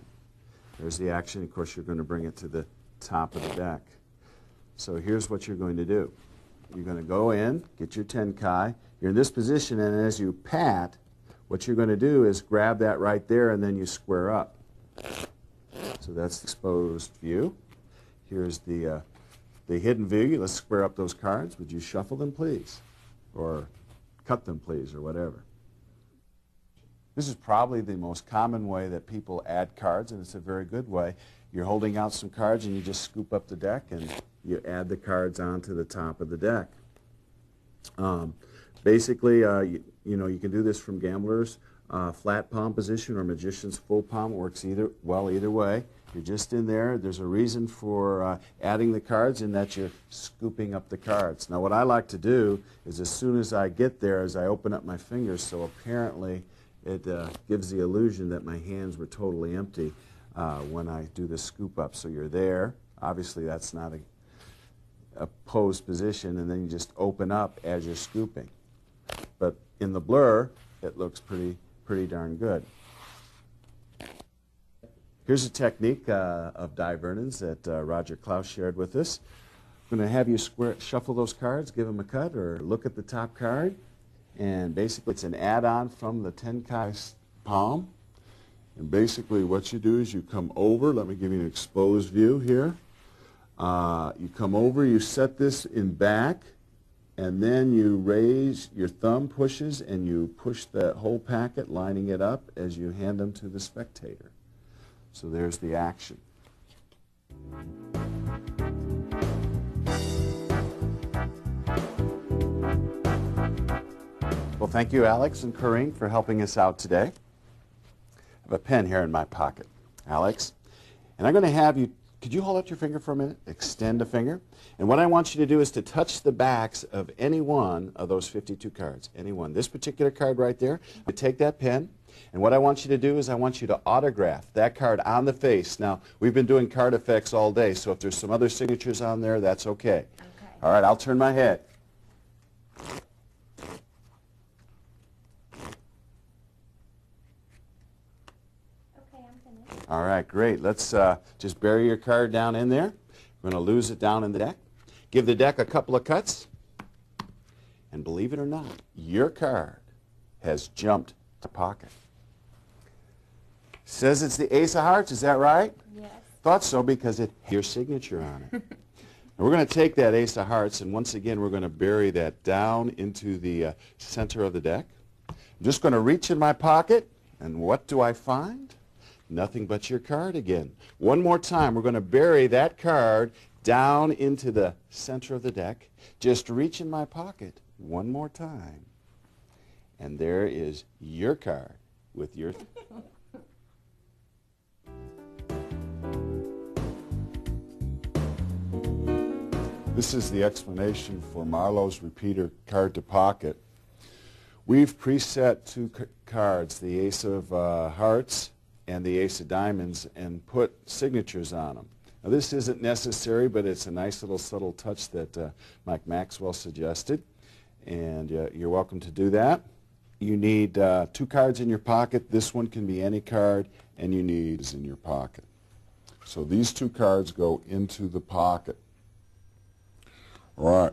Speaker 1: There's the action. Of course, you're going to bring it to the top of the deck. So here's what you're going to do. You're going to go in, get your tenkai. You're in this position, and as you pat, what you're going to do is grab that right there, and then you square up. So that's the exposed view. Here's the hidden view. Let's square up those cards. Would you shuffle them, please? Or cut them, please, or whatever. This is probably the most common way that people add cards, and it's a very good way. You're holding out some cards, and you just scoop up the deck, and you add the cards onto the top of the deck. Basically, you can do this from gambler's flat palm position or magician's full palm. It works either way. You're just in there. There's a reason for adding the cards in that you're scooping up the cards. Now, what I like to do is as soon as I get there, as I open up my fingers, so apparently it gives the illusion that my hands were totally empty when I do the scoop up. So you're there. Obviously, that's not a posed position, and then you just open up as you're scooping. But in the blur, it looks pretty darn good. Here's a technique of Die Vernon's that Roger Klaus shared with us. I'm going to have you shuffle those cards, give them a cut, or look at the top card. And basically, it's an add-on from the tenkai palm. And basically, what you do is you come over. Let me give you an exposed view here. You come over, you set this in back, and then you raise, your thumb pushes, and you push that whole packet, lining it up as you hand them to the spectator. So there's the action. Well, thank you, Alex and Corinne, for helping us out today. I have a pen here in my pocket, Alex. And I'm going to have you, could you hold out your finger for a minute? Extend a finger. And what I want you to do is to touch the backs of any one of those 52 cards. Any one. This particular card right there, you take that pen, and what I want you to do is I want you to autograph that card on the face. Now, we've been doing card effects all day, so if there's some other signatures on there, that's okay. All right, I'll turn my head. All right, great. Let's just bury your card down in there. We're going to lose it down in the deck. Give the deck a couple of cuts. And believe it or not, your card has jumped to pocket. Says it's the Ace of Hearts. Is that right?
Speaker 2: Yes.
Speaker 1: Thought so because it has your signature on it. And we're going to take that Ace of Hearts, and once again, we're going to bury that down into the center of the deck. I'm just going to reach in my pocket, and what do I find? Nothing but your card again. One more time, we're going to bury that card down into the center of the deck. Just reach in my pocket one more time. And there is your card with your... This is the explanation for Marlowe's repeater card to pocket. We've preset two cards, the Ace of Hearts and the Ace of Diamonds, and put signatures on them. Now, this isn't necessary, but it's a nice little subtle touch that Mike Maxwell suggested, and you're welcome to do that. You need two cards in your pocket. This one can be any card, and you need is in your pocket. So these two cards go into the pocket. All right.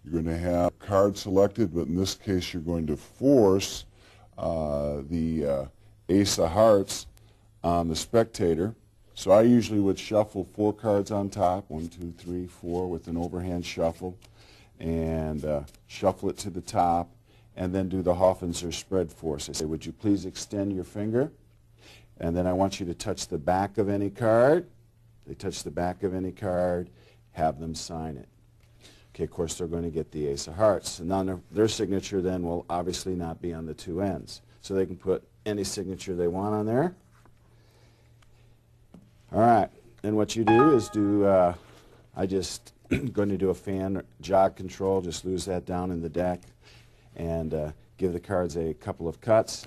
Speaker 1: You're going to have a card selected, but in this case, you're going to force the Ace of Hearts on the spectator. So I usually would shuffle 4 cards on top, 1, 2, 3, 4, with an overhand shuffle, and shuffle it to the top, and then do the Hoffinser spread force. I say, would you please extend your finger? And then I want you to touch the back of any card, They touch the back of any card, have them sign it. Okay, of course, they're going to get the ace of hearts. And now their signature then will obviously not be on the two ends. So they can put any signature they want on there. All right, and what you do is I just going to do a fan jog control, just lose that down in the deck, and give the cards a couple of cuts,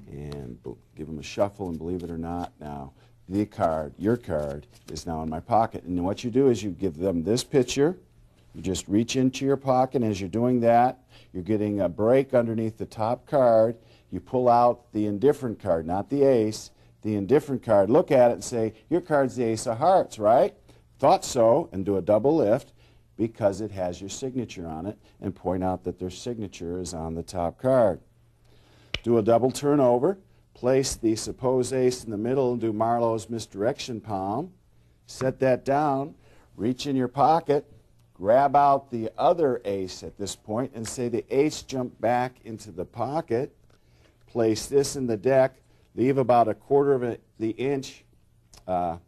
Speaker 1: and give them a shuffle, and believe it or not, now the card, your card, is now in my pocket. And what you do is you give them this picture, you just reach into your pocket, and as you're doing that, you're getting a break underneath the top card, you pull out the indifferent card, not the ace, the indifferent card, look at it and say, your card's the ace of hearts, right? Thought so, and do a double lift because it has your signature on it, and point out that their signature is on the top card. Do a double turn over, place the supposed ace in the middle and do Marlowe's misdirection palm. Set that down, reach in your pocket, grab out the other ace at this point and say the ace jumped back into the pocket. Place this in the deck, leave about a quarter of the inch of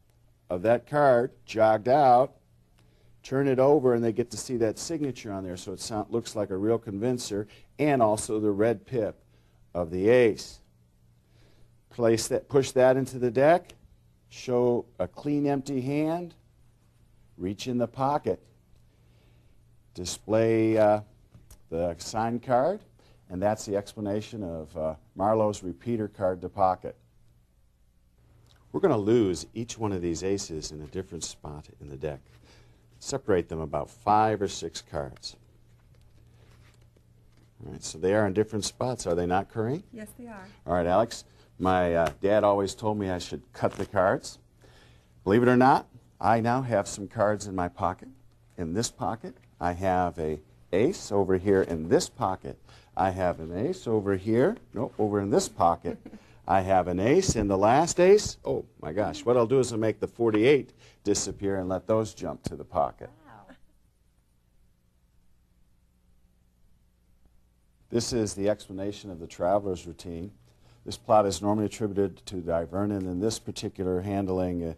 Speaker 1: that card jogged out, turn it over, and they get to see that signature on there, so it looks like a real convincer, and also the red pip of the ace. Place that, push that into the deck, show a clean empty hand, reach in the pocket, display the signed card, and that's the explanation of Marlowe's repeater card to pocket. We're going to lose each one of these aces in a different spot in the deck. Separate them about 5 or 6 cards. All right, so they are in different spots, are they not, Corinne?
Speaker 2: Yes, they are.
Speaker 1: All right, Alex, my dad always told me I should cut the cards. Believe it or not, I now have some cards in my pocket. In this pocket, I have an ace. Over here in this pocket, I have an ace. Over here, no, over in this pocket, I have an ace. And the last ace, oh my gosh, what I'll do is I'll make the 48 disappear and let those jump to the pocket.
Speaker 2: Wow. This
Speaker 1: is the explanation of the traveler's routine. This plot is normally attributed to Di Vernon. In this particular handling,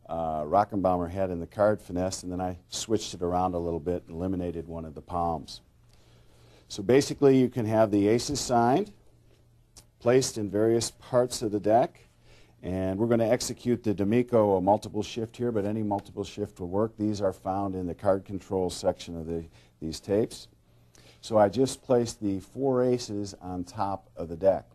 Speaker 1: Rockenbaumer had in the card finesse, and then I switched it around a little bit and eliminated one of the palms. So basically you can have the aces signed, placed in various parts of the deck, and we're going to execute the D'Amico multiple shift here, but any multiple shift will work. These are found in the card control section of these tapes. So I just placed the 4 aces on top of the deck.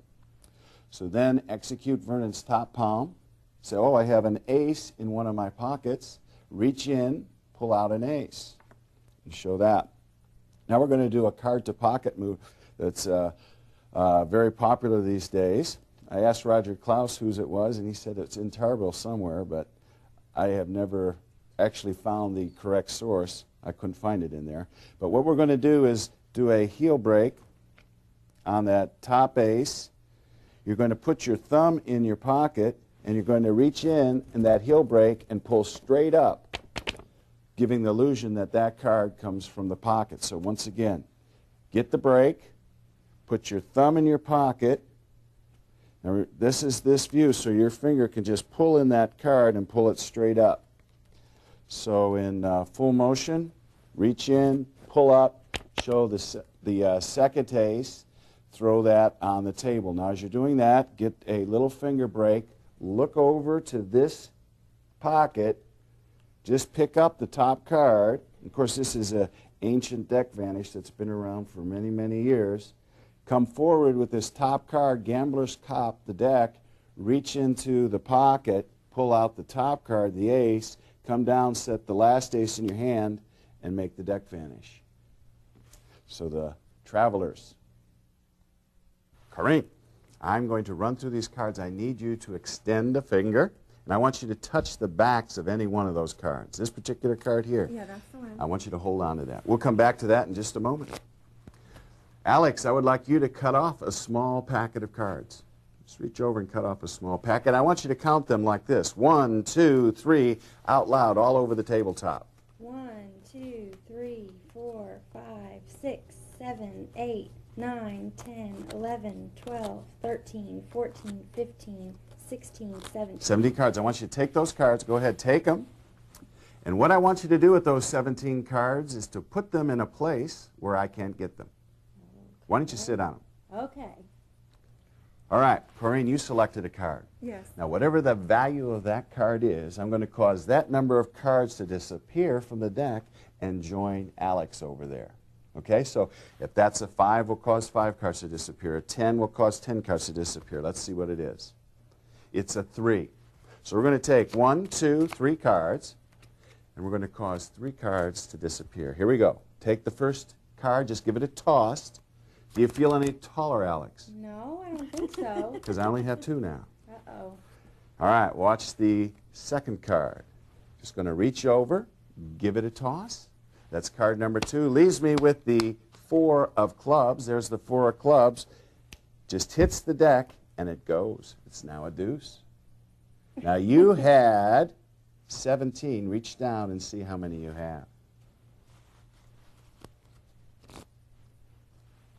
Speaker 1: So then execute Vernon's top palm. Say, oh, I have an ace in one of my pockets. Reach in, pull out an ace, and show that. Now we're going to do a card to pocket move that's very popular these days. I asked Roger Klaus whose it was, and he said it's in Tarbell somewhere, but I have never actually found the correct source. I couldn't find it in there. But what we're going to do is do a heel break on that top ace. You're going to put your thumb in your pocket, and you're going to reach in that heel break and pull straight up, giving the illusion that that card comes from the pocket. So once again, get the break, put your thumb in your pocket. Now this is this view, so your finger can just pull in that card and pull it straight up. So in full motion, reach in, pull up, show the second ace, throw that on the table. Now as you're doing that, get a little finger break, look over to this pocket, just pick up the top card. Of course, this is an ancient deck vanish that's been around for many, many years. Come forward with this top card, Gambler's Cop, the deck, reach into the pocket, pull out the top card, the ace, come down, set the last ace in your hand, and make the deck vanish. So the travelers. Corinne, I'm going to run through these cards. I need you to extend a finger, and I want you to touch the backs of any one of those cards. This particular card here.
Speaker 2: Yeah, that's the one.
Speaker 1: I want you to hold on to that. We'll come back to that in just a moment. Alex, I would like you to cut off a small packet of cards. Just reach over and cut off a small packet. I want you to count them like this. 1, 2, 3, out loud, all over the tabletop.
Speaker 2: 1, 2, 3, 4, 5, 6, 7, 8, 9, 10, 11, 12, 13, 14, 15, 16, 17.
Speaker 1: 70 cards. I want you to take those cards. Go ahead, take them. And what I want you to do with those 17 cards is to put them in a place where I can't get them. Why don't you sit on them?
Speaker 2: Okay.
Speaker 1: All right, Corrine, you selected a card.
Speaker 2: Yes.
Speaker 1: Now, whatever the value of that card is, I'm going to cause that number of cards to disappear from the deck and join Alex over there. Okay, so if that's a 5, we'll cause 5 cards to disappear. A 10 will cause 10 cards to disappear. Let's see what it is. It's a 3. So we're going to take 1, 2, 3 cards, and we're going to cause 3 cards to disappear. Here we go. Take the first card, just give it a toss. Do you feel any taller, Alex?
Speaker 2: No, I don't think so.
Speaker 1: Because I only have 2 now.
Speaker 2: Uh-oh.
Speaker 1: All right, watch the second card. Just going to reach over, give it a toss. That's card number 2. Leaves me with the 4 of clubs. There's the 4 of clubs. Just hits the deck, and it goes. It's now a deuce. Now, you had 17. Reach down and see how many you have.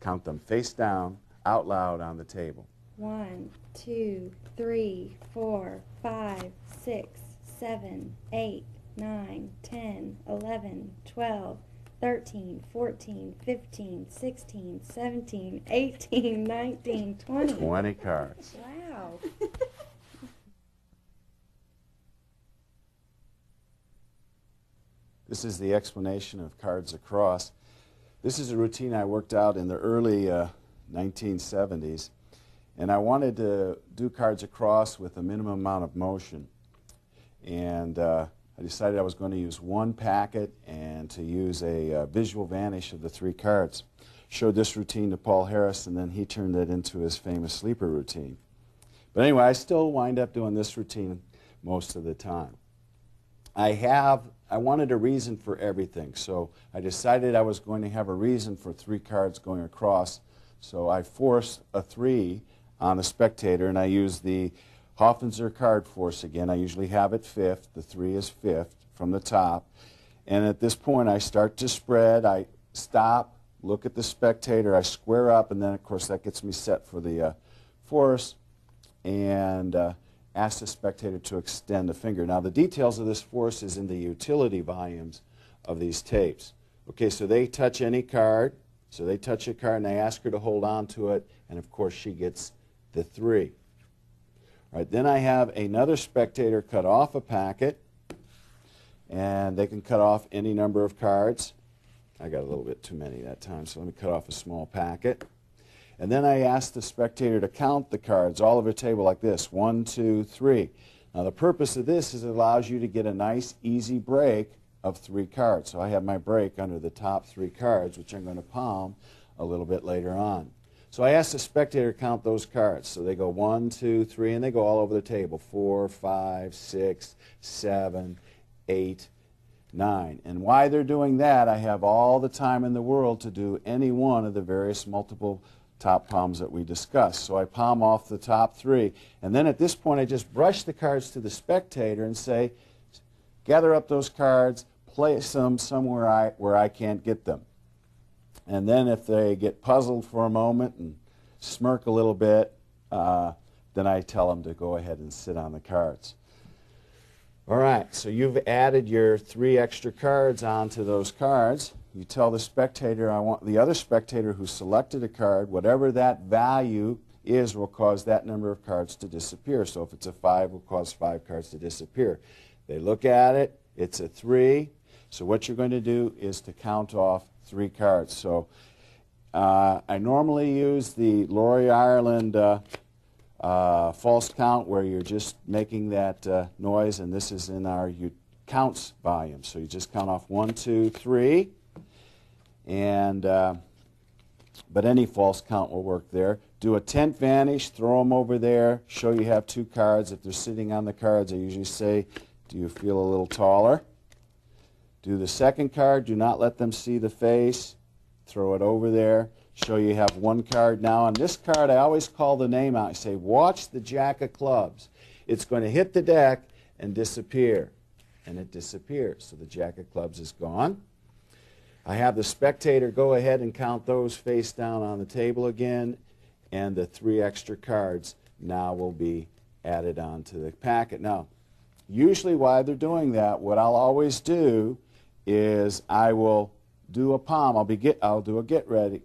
Speaker 1: Count them face down, out loud on the table.
Speaker 2: 1, 2, 3, 4, 5, 6, 7, 8, 9, 10, 11, 12, 13, 14, 15, 16, 17, 18, 19, 20.
Speaker 1: 20 cards.
Speaker 2: Wow.
Speaker 1: This is the explanation of cards across. This is a routine I worked out in the early 1970s, and I wanted to do cards across with a minimum amount of motion. And I decided I was going to use 1 packet and to use a visual vanish of the 3 cards. Showed this routine to Paul Harris, and then he turned it into his famous sleeper routine. But anyway, I still wind up doing this routine most of the time. I wanted a reason for everything, so I decided I was going to have a reason for 3 cards going across. So I force a 3 on a spectator, and I use the Hoffinser card force again. I usually have it 5th. The 3 is 5th from the top. And at this point, I start to spread. I stop, look at the spectator, I square up, and then, of course, that gets me set for the force, and ask the spectator to extend the finger. Now, the details of this force is in the utility volumes of these tapes. Okay, so they touch any card. So they touch a card, and they ask her to hold on to it, and, of course, she gets the 3. All right, then I have another spectator cut off a packet, and they can cut off any number of cards. I got a little bit too many that time, so let me cut off a small packet. And then I ask the spectator to count the cards all over the table like this, 1, 2, 3. Now the purpose of this is it allows you to get a nice easy break of 3 cards. So I have my break under the top 3 cards, which I'm going to palm a little bit later on. So I ask the spectator to count those cards. So they go 1, 2, 3, and they go all over the table, 4, 5, 6, 7, 8, 9. And why they're doing that, I have all the time in the world to do any one of the various multiple top palms that we discussed. So I palm off the top 3. And then at this point, I just brush the cards to the spectator and say, gather up those cards, place them somewhere where I can't get them. And then if they get puzzled for a moment and smirk a little bit, then I tell them to go ahead and sit on the cards. All right, so you've added your 3 extra cards onto those cards. You tell the spectator, I want the other spectator who selected a card, whatever that value is will cause that number of cards to disappear. So if it's a 5, will cause 5 cards to disappear. They look at it, it's a 3. So what you're going to do is to count off 3 cards. So I normally use the Laurie Ireland false count where you're just making that noise, and this is in our counts volume. So you just count off 1, 2, 3. And but any false count will work there. Do a 10th vanish, throw them over there, show you have 2 cards. If they're sitting on the cards, I usually say, do you feel a little taller? Do the second card, do not let them see the face. Throw it over there, show you have 1 card now. On this card, I always call the name out. I say, watch the Jack of clubs. It's going to hit the deck and disappear. And it disappears. So the Jack of clubs is gone. I have the spectator go ahead and count those face down on the table again, and the 3 extra cards now will be added onto the packet. Now, usually while they're doing that, what I'll always do is I will do a palm. I'll do a get ready.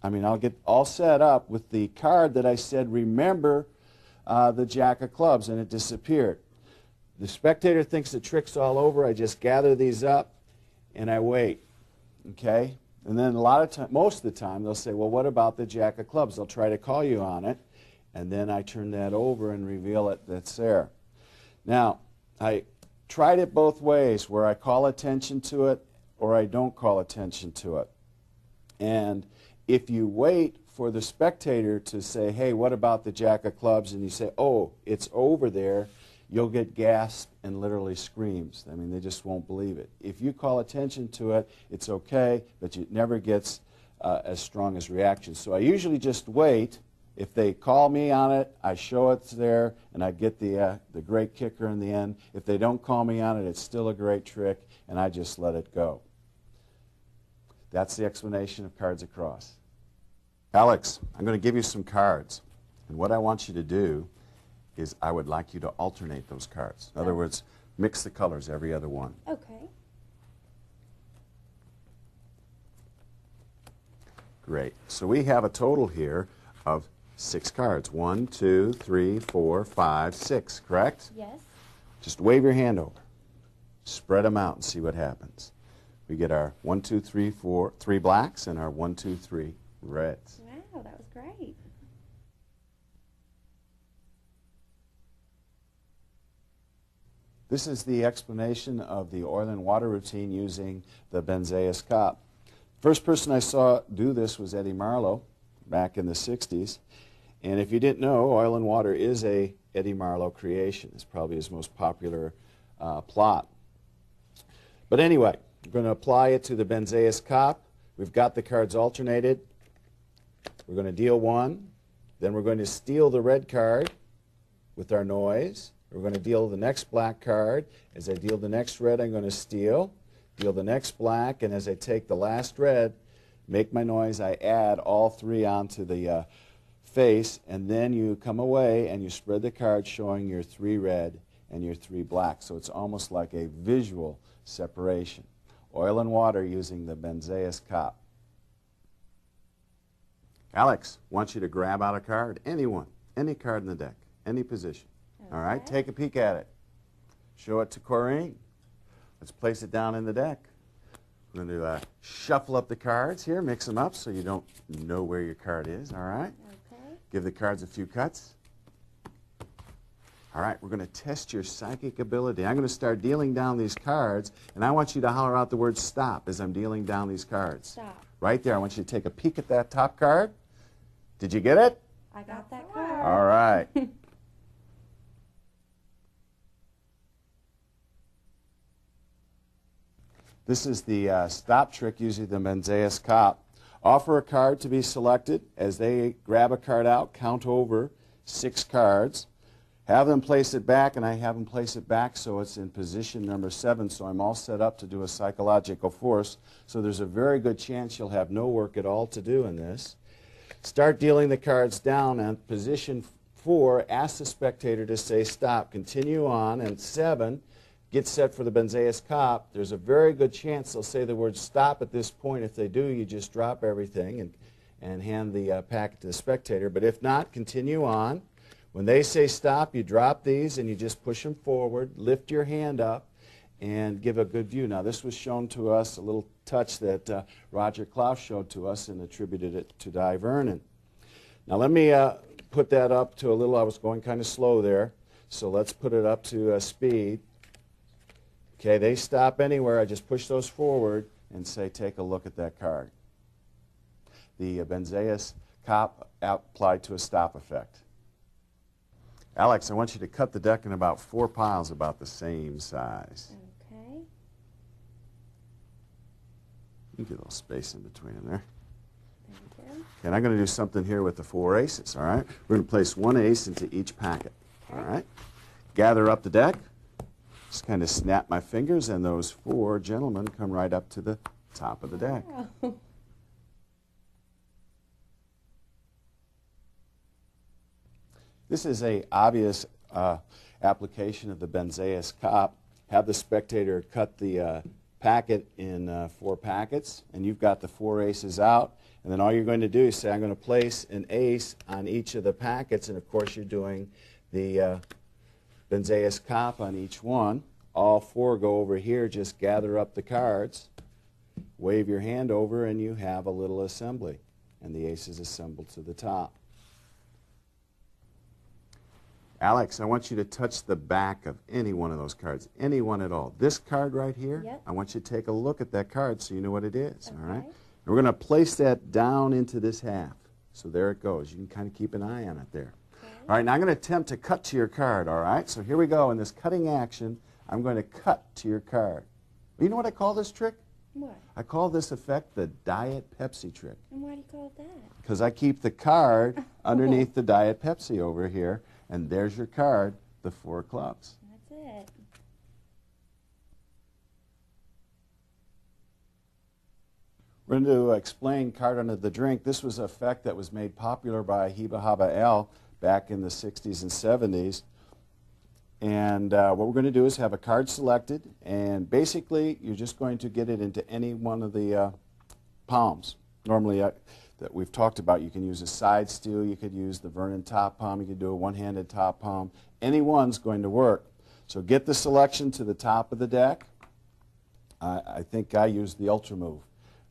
Speaker 1: I'll get all set up with the card that I said, remember the Jack of clubs, and it disappeared. The spectator thinks the trick's all over. I just gather these up and I wait. Okay? And then most of the time, they'll say, well, what about the Jack of clubs? They'll try to call you on it, and then I turn that over and reveal it that's there. Now, I tried it both ways, where I call attention to it or I don't call attention to it. And if you wait for the spectator to say, hey, what about the Jack of clubs? And you say, oh, it's over there, you'll get gasp and literally screams. They just won't believe it. If you call attention to it, it's okay, but it never gets as strong as reaction. So I usually just wait. If they call me on it, I show it's there, and I get the great kicker in the end. If they don't call me on it, it's still a great trick, and I just let it go. That's the explanation of cards across. Alex, I'm going to give you some cards, and what I want you to do is I would like you to alternate those cards. In other words, mix the colors every other one.
Speaker 2: Okay.
Speaker 1: Great. So we have a total here of 6 cards. 1, 2, 3, 4, 5, 6, correct?
Speaker 2: Yes.
Speaker 1: Just wave your hand over. Spread them out and see what happens. We get our 1, 2, 3, 4, 3 blacks and our 1, 2, 3 reds.
Speaker 2: Wow, that was great.
Speaker 1: This is the explanation of the oil and water routine using the Benzeus cup. First person I saw do this was Eddie Marlowe back in the 60s. And if you didn't know, oil and water is a Eddie Marlowe creation. It's probably his most popular plot. But anyway, we're going to apply it to the Benzeus cup. We've got the cards alternated. We're going to deal 1. Then we're going to steal the red card with our noise. We're going to deal the next black card. As I deal the next red, I'm going to steal. Deal the next black, and as I take the last red, make my noise, I add all 3 onto the face, and then you come away and you spread the card showing your 3 red and your 3 black. So it's almost like a visual separation. Oil and water using the Benzeus cup. Alex, I want you to grab out a card, anyone, any card in the deck, any position.
Speaker 2: Okay.
Speaker 1: All right, take a peek at it. Show it to Corrine. Let's place it down in the deck. We're going to shuffle up the cards here, mix them up so you don't know where your card is, all right?
Speaker 2: Okay.
Speaker 1: Give the cards a few cuts. All right, we're going to test your psychic ability. I'm going to start dealing down these cards, and I want you to holler out the word stop as I'm dealing down these cards.
Speaker 2: Stop.
Speaker 1: Right there, I want you to take a peek at that top card. Did you get it?
Speaker 2: I got that card.
Speaker 1: All right. This is the stop trick using the Benzeus cup. Offer a card to be selected. As they grab a card out, count over 6 cards. Have them place it back, and I have them place it back so it's in position number 7, so I'm all set up to do a psychological force. So there's a very good chance you'll have no work at all to do in this. Start dealing the cards down, and position 4, ask the spectator to say stop. Continue on, and 7, get set for the Benzeus cup. There's a very good chance they'll say the word stop at this point. If they do, you just drop everything and hand the packet to the spectator. But if not, continue on. When they say stop, you drop these and you just push them forward, lift your hand up, and give a good view. Now, this was shown to us, a little touch that Roger Klaus showed to us and attributed it to Di Vernon. Now, let me put that up to a little, I was going kind of slow there, so let's put it up to speed. Okay, they stop anywhere. I just push those forward and say, take a look at that card. The Benzeus cup applied to a stop effect. Alex, I want you to cut the deck in about 4 piles about the same size.
Speaker 2: Okay.
Speaker 1: You get a little space in between them there.
Speaker 2: Thank you.
Speaker 1: And I'm going to do something here with the 4 aces, all right? We're going to place 1 ace into each packet, all right? Gather up the deck. Just kind of snap my fingers, and those 4 gentlemen come right up to the top of the deck.
Speaker 2: Wow.
Speaker 1: This is an obvious application of the Benzaeus cop. Have the spectator cut the packet in 4 packets, and you've got the 4 aces out. And then all you're going to do is say, I'm going to place an ace on each of the packets, and of course you're doing the Benzaeus cop on each one. All 4 go over here, just gather up the cards, wave your hand over, and you have a little assembly. And the ace is assembled to the top. Alex, I want you to touch the back of any one of those cards, any one at all. This card right here,
Speaker 2: Yep.
Speaker 1: I want you to take a look at that card so you know what it is,
Speaker 2: Okay.
Speaker 1: all right? And we're going to place that down into this half. So there it goes. You can kind of keep an eye on it there.
Speaker 2: Okay.
Speaker 1: All right, now I'm going to attempt to cut to your card, all right? So here we go. In this cutting action, I'm going to cut to your card. You know what I call this trick?
Speaker 2: What?
Speaker 1: I call this effect the Diet Pepsi trick.
Speaker 2: And why do you call it that?
Speaker 1: Because I keep the card underneath the Diet Pepsi over here, and there's your card, the 4 clubs.
Speaker 2: That's it.
Speaker 1: We're going to explain card under the drink. This was an effect that was made popular by Hiba Haba El back in the 60s and 70s. And what we're going to do is have a card selected, and basically you're just going to get it into any one of the palms. Normally, that we've talked about, you can use a side steal, you could use the Vernon top palm, you could do a one-handed top palm. Any one's going to work. So get the selection to the top of the deck. I think I used the Ultra Move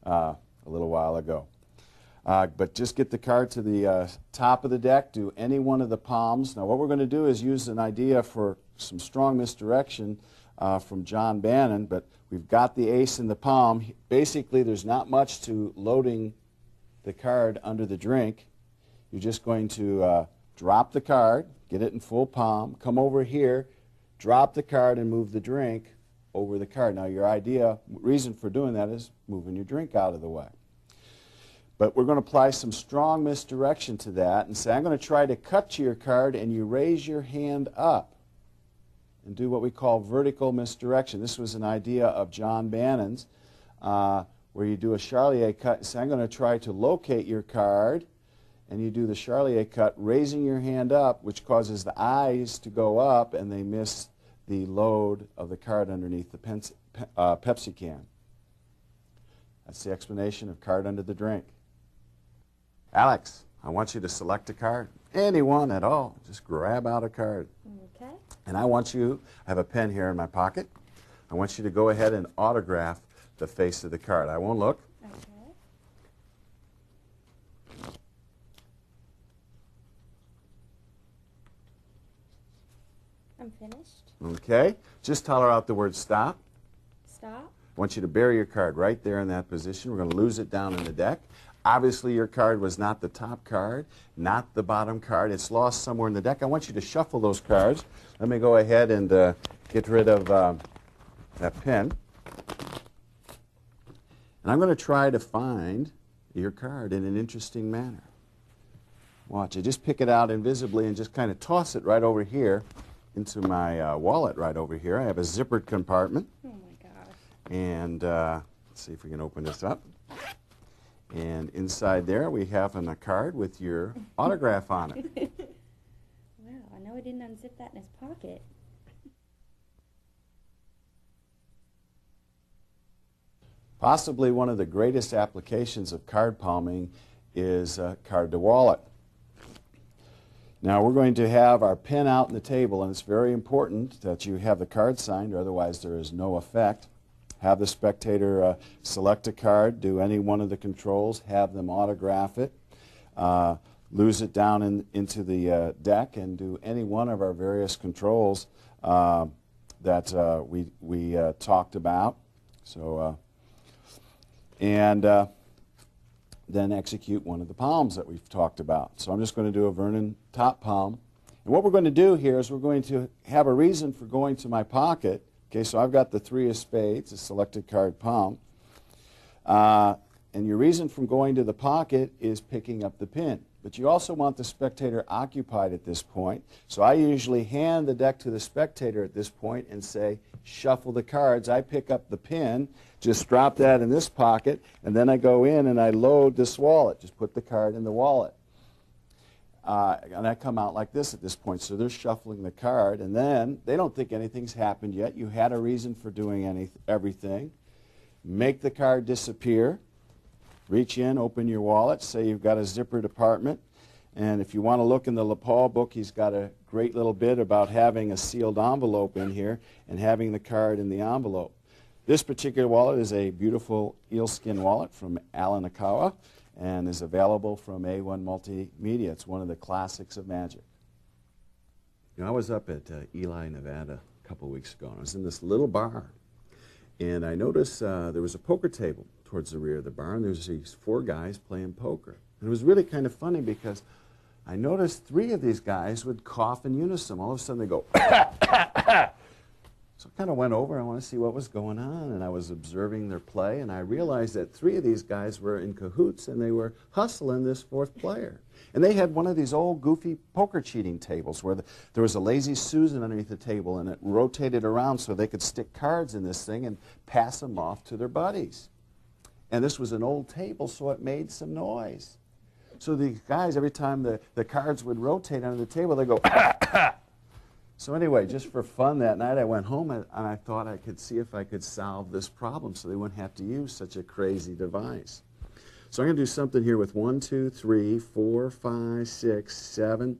Speaker 1: a little while ago. But just get the card to the top of the deck, do any one of the palms. Now what we're going to do is use an idea for some strong misdirection from John Bannon, but we've got the ace in the palm. Basically there's not much to loading the card under the drink. You're just going to drop the card, get it in full palm, come over here, drop the card and move the drink over the card. Now your reason for doing that is moving your drink out of the way. But we're going to apply some strong misdirection to that and say, I'm going to try to cut to your card, and you raise your hand up and do what we call vertical misdirection. This was an idea of John Bannon's, where you do a Charlier cut and say, I'm going to try to locate your card, and you do the Charlier cut, raising your hand up, which causes the eyes to go up, and they miss the load of the card underneath the Pepsi can. That's the explanation of card under the drink. Alex, I want you to select a card, any one at all. Just grab out a card.
Speaker 2: Okay.
Speaker 1: And I have a pen here in my pocket. I want you to go ahead and autograph the face of the card. I won't look.
Speaker 2: Okay. I'm finished.
Speaker 1: Okay. Just holler out the word stop.
Speaker 2: Stop.
Speaker 1: I want you to bury your card right there in that position. We're going to lose it down in the deck. Obviously, your card was not the top card, not the bottom card. It's lost somewhere in the deck. I want you to shuffle those cards. Let me go ahead and get rid of that pen. And I'm going to try to find your card in an interesting manner. Watch, I just pick it out invisibly and just kind of toss it right over here into my wallet right over here. I have a zippered compartment.
Speaker 2: Oh my gosh.
Speaker 1: And let's see if we can open this up. And inside there we have a card with your autograph on it.
Speaker 2: Wow, I know he didn't unzip that in his pocket.
Speaker 1: Possibly one of the greatest applications of card palming is card to wallet. Now we're going to have our pen out on the table, and it's very important that you have the card signed, or otherwise there is no effect. Have the spectator select a card, do any one of the controls, have them autograph it, lose it down into the deck, and do any one of our various controls that we talked about. So, then execute one of the palms that we've talked about. So I'm just going to do a Vernon top palm. And what we're going to do here is we're going to have a reason for going to my pocket. Okay, so I've got the 3 of spades, a selected card palm. And your reason from going to the pocket is picking up the pin. But you also want the spectator occupied at this point. So I usually hand the deck to the spectator at this point and say, shuffle the cards. I pick up the pin, just drop that in this pocket, and then I go in and I load this wallet. Just put the card in the wallet. and I come out like this at this point. So they're shuffling the card, and then they don't think anything's happened yet. You had a reason for doing everything. Make the card disappear. Reach in, open your wallet. Say you've got a zipper department. And if you want to look in the LaPaul book, he's got a great little bit about having a sealed envelope in here and having the card in the envelope. This particular wallet is a beautiful eelskin wallet from Alan Akawa and is available from A1 Multimedia. It's one of the classics of magic. You know, I was up at Ely, Nevada a couple of weeks ago, and I was in this little bar. And I noticed there was a poker table towards the rear of the bar, and there was these 4 guys playing poker. And it was really kind of funny because I noticed 3 of these guys would cough in unison. All of a sudden they go, So I kind of went over. I want to see what was going on, and I was observing their play, and I realized that 3 of these guys were in cahoots, and they were hustling this 4th player. And they had one of these old goofy poker cheating tables where there was a lazy Susan underneath the table, and it rotated around so they could stick cards in this thing and pass them off to their buddies. And this was an old table, so it made some noise. So the guys, every time the cards would rotate under the table, they go, So anyway, just for fun that night, I went home and I thought I could see if I could solve this problem so they wouldn't have to use such a crazy device. So I'm going to do something here with 1, 2, 3, 4, 5, 6, 7,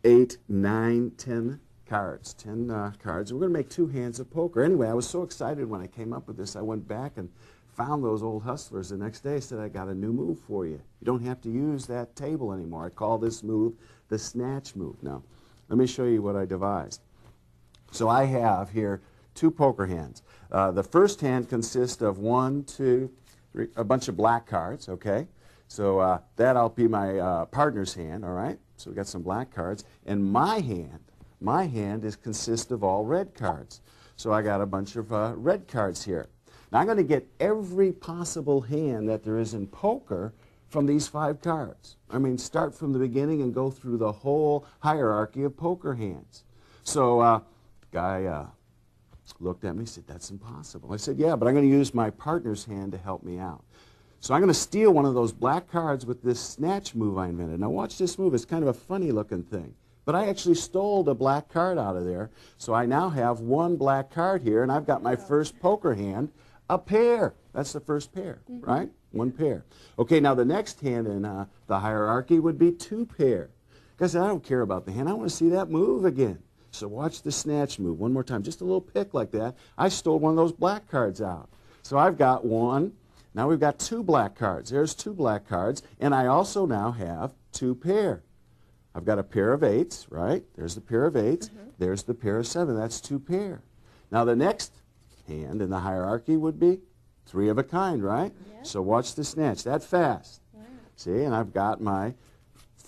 Speaker 1: 8, 9, 10 cards. 10 cards. We're going to make 2 hands of poker. Anyway, I was so excited when I came up with this, I went back and found those old hustlers the next day. Said, I got a new move for you. You don't have to use that table anymore. I call this move the snatch move. Now, let me show you what I devised. So I have here 2 poker hands. The first hand consists of 1, 2, 3, a bunch of black cards, okay? So that'll be my partner's hand, all right? So we got some black cards. And my hand consists of all red cards. So I got a bunch of red cards here. Now I'm going to get every possible hand that there is in poker from these 5 cards. I mean, start from the beginning and go through the whole hierarchy of poker hands. So guy looked at me and said, that's impossible. I said, yeah, but I'm going to use my partner's hand to help me out. So I'm going to steal one of those black cards with this snatch move I invented. Now watch this move. It's kind of a funny looking thing. But I actually stole the black card out of there. So I now have 1 black card here, and I've got my first poker hand, a pair. That's the first pair, right? 1 pair. Okay, now the next hand in the hierarchy would be 2 pair. Because I don't care about the hand. I want to see that move again. So watch the snatch move one more time. Just a little pick like that. I stole one of those black cards out. So I've got 1. Now we've got 2 black cards. There's 2 black cards. And I also now have 2 pair. I've got a pair of 8s, right? There's the pair of 8s. There's the pair of 7. That's 2 pair. Now the next hand in the hierarchy would be 3 of a kind, right? Yep. So watch the snatch. That fast. Wow. See, and I've got my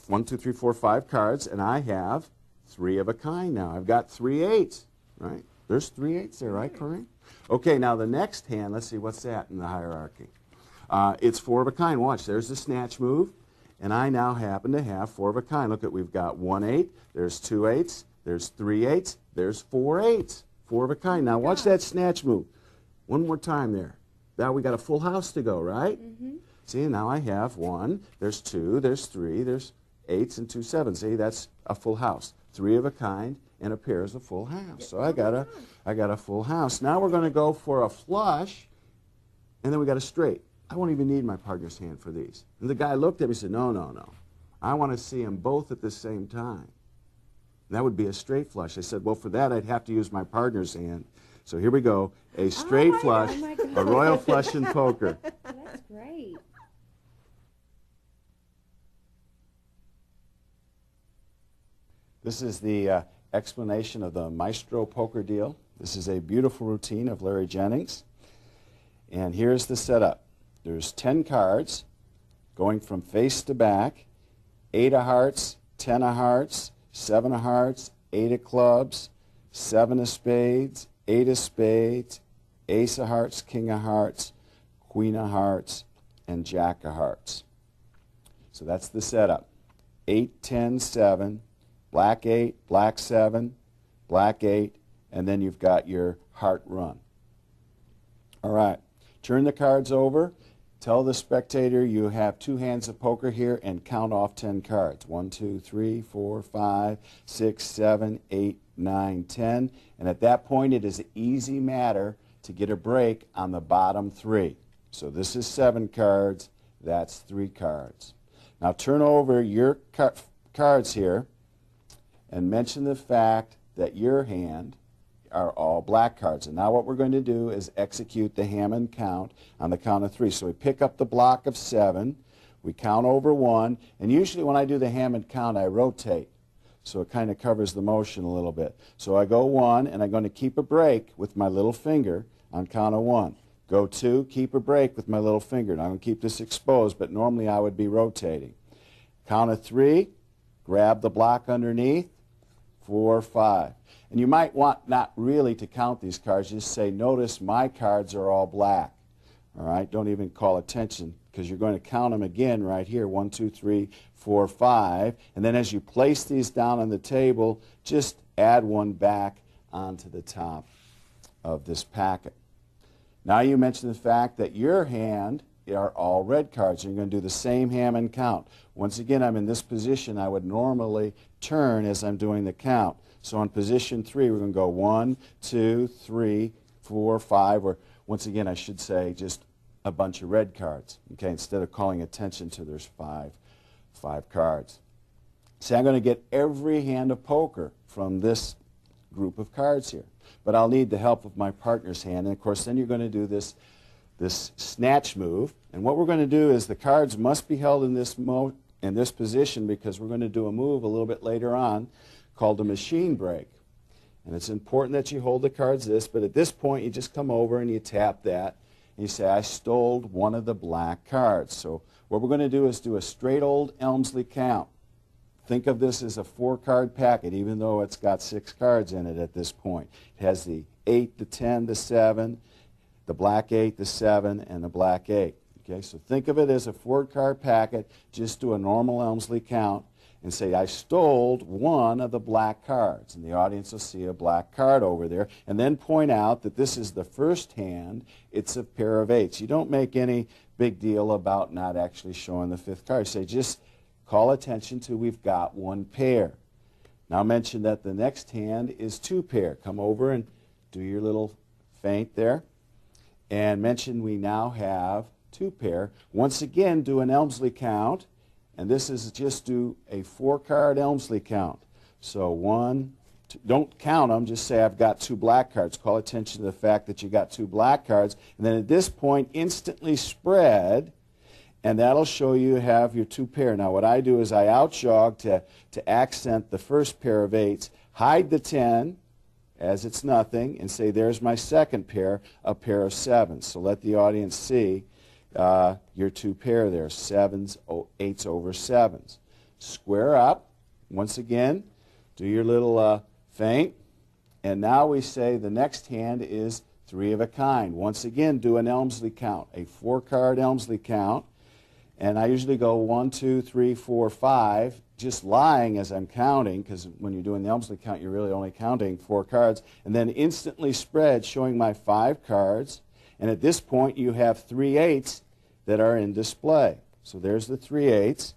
Speaker 1: 1, 2, 3, 4, 5 cards, and I have 3 of a kind now. I've got 3 8s, right? There's 3 8s there, right, Corrine? Okay, now the next hand, let's see, what's that in the hierarchy? It's 4 of a kind. Watch, there's the snatch move, and I now happen to have 4 of a kind. Look at, we've got 1 8, there's 2 8s, there's 3 8s, there's 4 8s. 4 of a kind. Now watch that snatch move. One more time there. Now we got a full house to go, right? See, now I have 1, there's 2, there's 3, there's 8s and 2 7s. See, that's a full house. 3 of a kind and a pair is a full house. So I got a full house. Now we're going to go for a flush, and then we got a straight. I won't even need my partner's hand for these. And the guy looked at me and said, no, no, no. I want to see them both at the same time. And that would be a straight flush. I said, well, for that I'd have to use my partner's hand. So here we go, a straight flush, a royal flush in poker.
Speaker 2: That's great.
Speaker 1: This is the explanation of the Maestro poker deal. This is a beautiful routine of Larry Jennings. And here's the setup. There's 10 cards going from face to back, 8 of hearts, 10 of hearts, 7 of hearts, 8 of clubs, 7 of spades, 8 of spades, ace of hearts, king of hearts, queen of hearts, and jack of hearts. So that's the setup. 8, 10, 7, black 8, black 7, black 8, and then you've got your heart run. All right. Turn the cards over. Tell the spectator you have 2 hands of poker here and count off 10 cards. 1, 2, 3, 4, 5, 6, 7, 8, 9, 10. And at that point, it is an easy matter to get a break on the bottom 3. So this is 7 cards. That's 3 cards. Now turn over your cards here and mention the fact that your hand are all black cards. And now what we're going to do is execute the Hammond count on the count of 3. So we pick up the block of 7, we count over 1, and usually when I do the Hammond count, I rotate. So it kind of covers the motion a little bit. So I go 1, and I'm going to keep a break with my little finger on count of 1. Go 2, keep a break with my little finger. Now I'm going to keep this exposed, but normally I would be rotating. Count of 3, grab the block underneath, 4, 5. And you might want not really to count these cards, just say, notice my cards are all black. All right, don't even call attention because you're going to count them again right here, 1, 2, 3, 4, 5. And then as you place these down on the table, just add 1 back onto the top of this packet. Now you mention the fact that your hand are all red cards. You're going to do the same Hammond count. Once again, I'm in this position. I would normally turn as I'm doing the count. So on position 3, we're going to go 1, 2, 3, 4, 5, or once again, I should say just a bunch of red cards. Okay, instead of calling attention to there's five cards. See, I'm going to get every hand of poker from this group of cards here. But I'll need the help of my partner's hand. And of course, then you're going to do this snatch move. And what we're going to do is the cards must be held in this position because we're going to do a move a little bit later on called a machine break. And it's important that you hold the cards but at this point you just come over and you tap that and you say, I stole one of the black cards. So what we're going to do is do a straight old Elmsley count. Think of this as a 4-card packet, even though it's got 6 cards in it at this point. It has the 8, the 10, the 7, the black 8, the 7, and the black 8. Okay, so think of it as a 4-card packet. Just do a normal Elmsley count and say, I stole one of the black cards. And the audience will see a black card over there. And then point out that this is the first hand. It's a pair of 8s. You don't make any big deal about not actually showing the 5th card. Say, just call attention to we've got 1 pair. Now mention that the next hand is 2 pair. Come over and do your little feint there. And mention we now have 2 pair. Once again, do an Elmsley count. And this is just do a 4-card Elmsley count. So 1, 2, don't count them, just say I've got 2 black cards. Call attention to the fact that you got 2 black cards. And then at this point, instantly spread, and that'll show you have your 2 pair. Now what I do is I outjog to accent the first pair of 8s, hide the 10 as it's nothing, and say there's my second pair, a pair of 7s. So let the audience see your 2 pair there, 7s, 8s over 7s. Square up. Once again, do your little feint. And now we say the next hand is 3 of a kind. Once again, do an Elmsley count, a 4-card Elmsley count. And I usually go 1, 2, 3, 4, 5, just lying as I'm counting, because when you're doing the Elmsley count, you're really only counting 4 cards. And then instantly spread, showing my 5 cards. And at this point, you have 3 8s that are in display. So there's the 3 8s.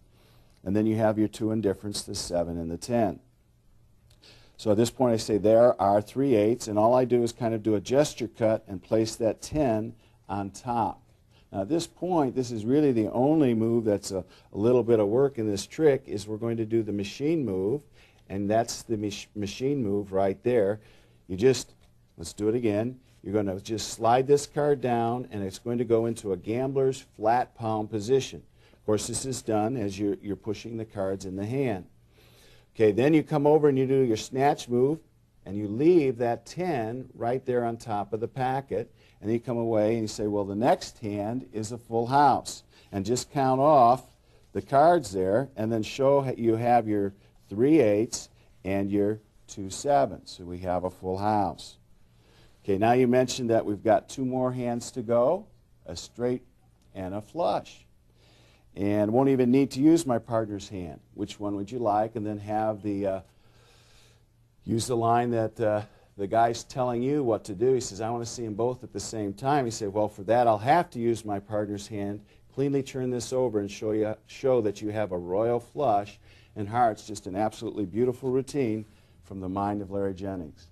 Speaker 1: And then you have your 2 indifferents, the 7 and the 10. So at this point, I say there are 3 8s. And all I do is kind of do a gesture cut and place that 10 on top. Now at this point, this is really the only move that's a little bit of work in this trick, is we're going to do the machine move. And that's the machine move right there. You just, let's do it again. You're going to just slide this card down, and it's going to go into a gambler's flat palm position. Of course, this is done as you're pushing the cards in the hand. Okay, then you come over and you do your snatch move, and you leave that 10 right there on top of the packet. And then you come away and you say, well, the next hand is a full house. And just count off the cards there, and then show you have your 3 8s and your 2 7s. So we have a full house. Okay, now you mentioned that we've got 2 more hands to go, a straight and a flush. And won't even need to use my partner's hand. Which one would you like? And then have the use the line that the guy's telling you what to do. He says, I want to see them both at the same time. You say, well, for that I'll have to use my partner's hand, cleanly turn this over and show that you have a royal flush and hearts. Just an absolutely beautiful routine from the mind of Larry Jennings.